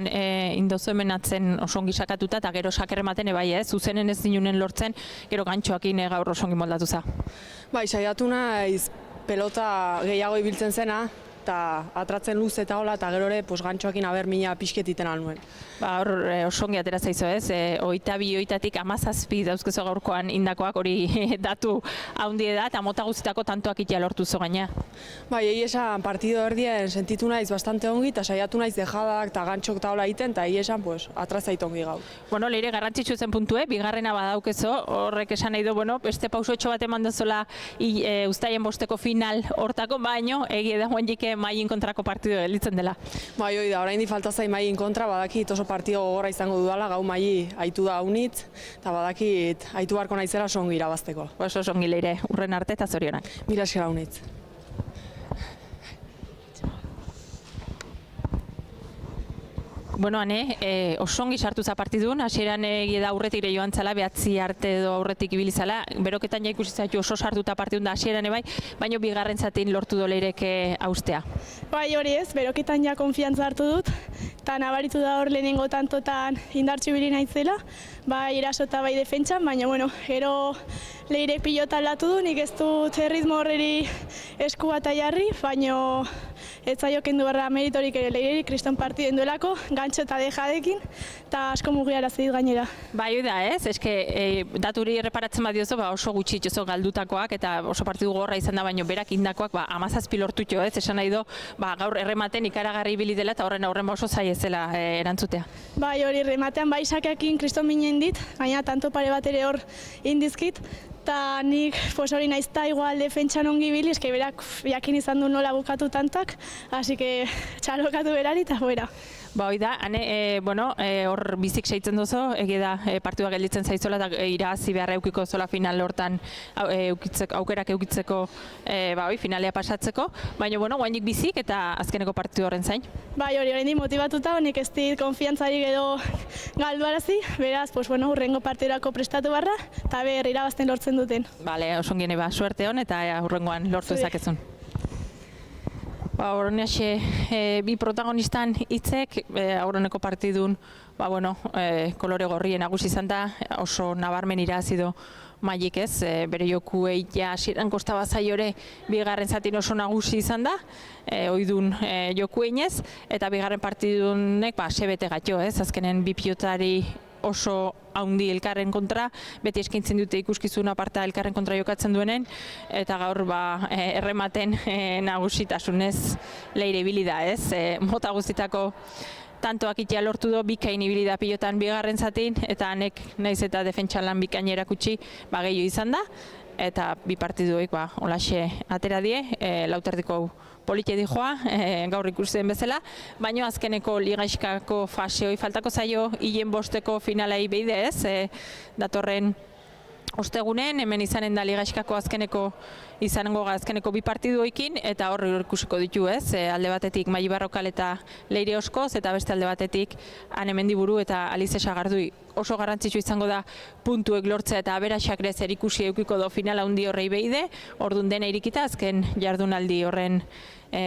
Speaker 1: hemen atzen osongi sakatuta, eta gero saker ematen bai ez, zuzenen ez dinunen lortzen, gero gantxoakin gaur osongi moldatu za.
Speaker 3: Bai, saiatu naiz pelota gehiago ibiltzen zena, eta atratzen luz eta hola, eta gero ere gantxoakin aber mina pixketiten alnuen.
Speaker 1: Ba, hor osongi atera zaizu ez, 22-tatik 17 dauzkezo gaurkoan indakoak hori datu haundi da, eta mota guztietako tantoak itea lortu zo gaina.
Speaker 3: Bai, esan partido erdien sentitu naiz bastante ongi, eta saiatu naiz dejadak eta gantxok eta hola egiten, eta esan atrazait ongi gaur.
Speaker 1: Bueno, Leire, garrantzitsu zen puntue, bigarrena badaukezo, horrek esan nahi du, bueno, beste pausuetxo bat eman dozola uztaien bosteko final hortako, baino, egia da guanjike maien kontrako partido gelditzen dela.
Speaker 3: Bai, hoi da, orain di falta zain maien kontra, badakit oso partido gogorra izango dudala, gau mai aitu da unitz, eta badakit aitu barko naizela songi irabazteko.
Speaker 1: Oso songi, Leire, urren arte eta zorionak.
Speaker 3: Mila eskera unitz.
Speaker 1: Bueno, ane, osongi sartu za partidun, hasieran egia da aurretik ere joan zala, behatzi arte edo aurretik ibili zala, beroketan ja ikusi zaitu oso sartuta partidun da hasieran bai, baina bigarren zatin lortu do Leirek haustea.
Speaker 4: Bai, hori ez, beroketan ja konfiantza hartu dut, eta nabaritu da hor lehenengo tantotan indartsu ibili naizela, bai erasota bai defentsan, baina bueno, gero Leirek pilota aldatu du, nik ez dut erritmo horreri esku bat jarri, baina ez zaio kendu berra meritorik ere Leireri kriston partiden duelako, gantxo eta dejadekin, eta asko mugiara zedit gainera.
Speaker 1: Bai, da ez, eske daturi erreparatzen badiozu, oso gutxi oso galdutakoak, eta oso partidu gogorra izan da, baino berak indakoak 17 lortutxo ez, esan nahi du, gaur errematen ikaragarri ibili dela, eta horren oso zai ezela erantzutea.
Speaker 4: Bai, hori errematean bai sakeakin kriston minen dit, baina tanto pare bat ere hor indizkit, eta nik hori naizta igual defentsan ongi ibili, eske berak jakin izan du nola bukatu tantak, así que txalokatu berari eta fuera.
Speaker 1: Ba, hoi da, hor bizik seitzen duzu, egia da partidua gelditzen zaizola eta irabazi beharra eukiko zola final hortan aukerak eukitzeko finalea pasatzeko, baina guainik bizik eta azkeneko partidu horren zain.
Speaker 4: Bai, hori motibatuta, nik ez dit konfiantzarik edo galduarazi, beraz, hurrengo partidurako prestatu barra, eta irabazten lortzen duten.
Speaker 1: Bale, osongien suerte hon eta hurrengoan lortu ezakezun. Horreneaxe, bi protagonistan hitzek, aurreneko partidun, kolore gorrien nagusi izan da, oso nabarmen irazido maik ez, bere jokuei hasieran kostaba zaiore bigarren zatin oso nagusi izan da, oidun jokueinez, eta bigarren partidunek sebete gatio ez, azkenen bi pilotari oso haundi elkarren kontra, beti eskaintzen dute ikuskizun aparta elkarren kontra jokatzen duenen, eta gaur errematen nagusitasunez Leire ibili da ez, mota guztitako tantoak itea lortu do, bikain ibili da pilotan bigarren zatin, eta hanek naiz eta defentsan lan bikain erakutsi gehiago izan da, eta bi partiduek holaxe atera die, lauterdiko polite dijoa, gaur ikusten bezala, baina azkeneko ligaiskako fase hori faltako zaio, hilen bosteko finalai behide ez, datorren ostegunen, hemen izanen da ligaiskako azkeneko bi partiduekin, eta hor ikusiko ditu ez, alde batetik Mai Barrokal eta Leire Oskoz, eta beste alde batetik Ane Mendiburu eta Alize Sagardui. Oso garrantzitsu izango da puntuek lortzea eta aberasak ere zer ikusi eukiko do finala handi horrei behide, ordun dena irikita azken jardunaldi horren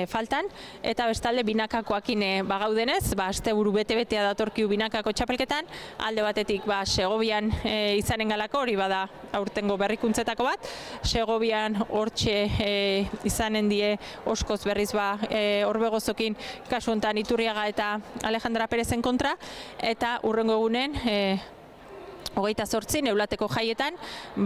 Speaker 1: faltan, eta bestalde binakakoakin bagaudenez, asteburu bete-betea datorkiu binakako txapelketan, alde batetik Segovian izanen galako, hori bada aurtengo berrikuntzetako bat, Segovian hortxe izanen die Oskoz berriz Orbegozokin, kasu honetan Iturriaga eta Alejandra Perezen kontra, eta hurrengo egunen 28 Eulateko jaietan,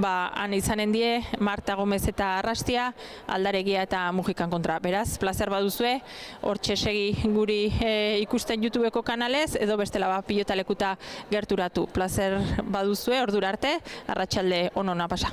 Speaker 1: han izanen die Marta Gomez eta Arrastia, Aldaregia eta Mujikan kontra. Beraz, plazer baduzue, hortxe segi guri ikusten YouTubeko kanalez, edo bestela pilotalekuta gerturatu. Plazer baduzue, ordura arte, arratsalde onona pasa.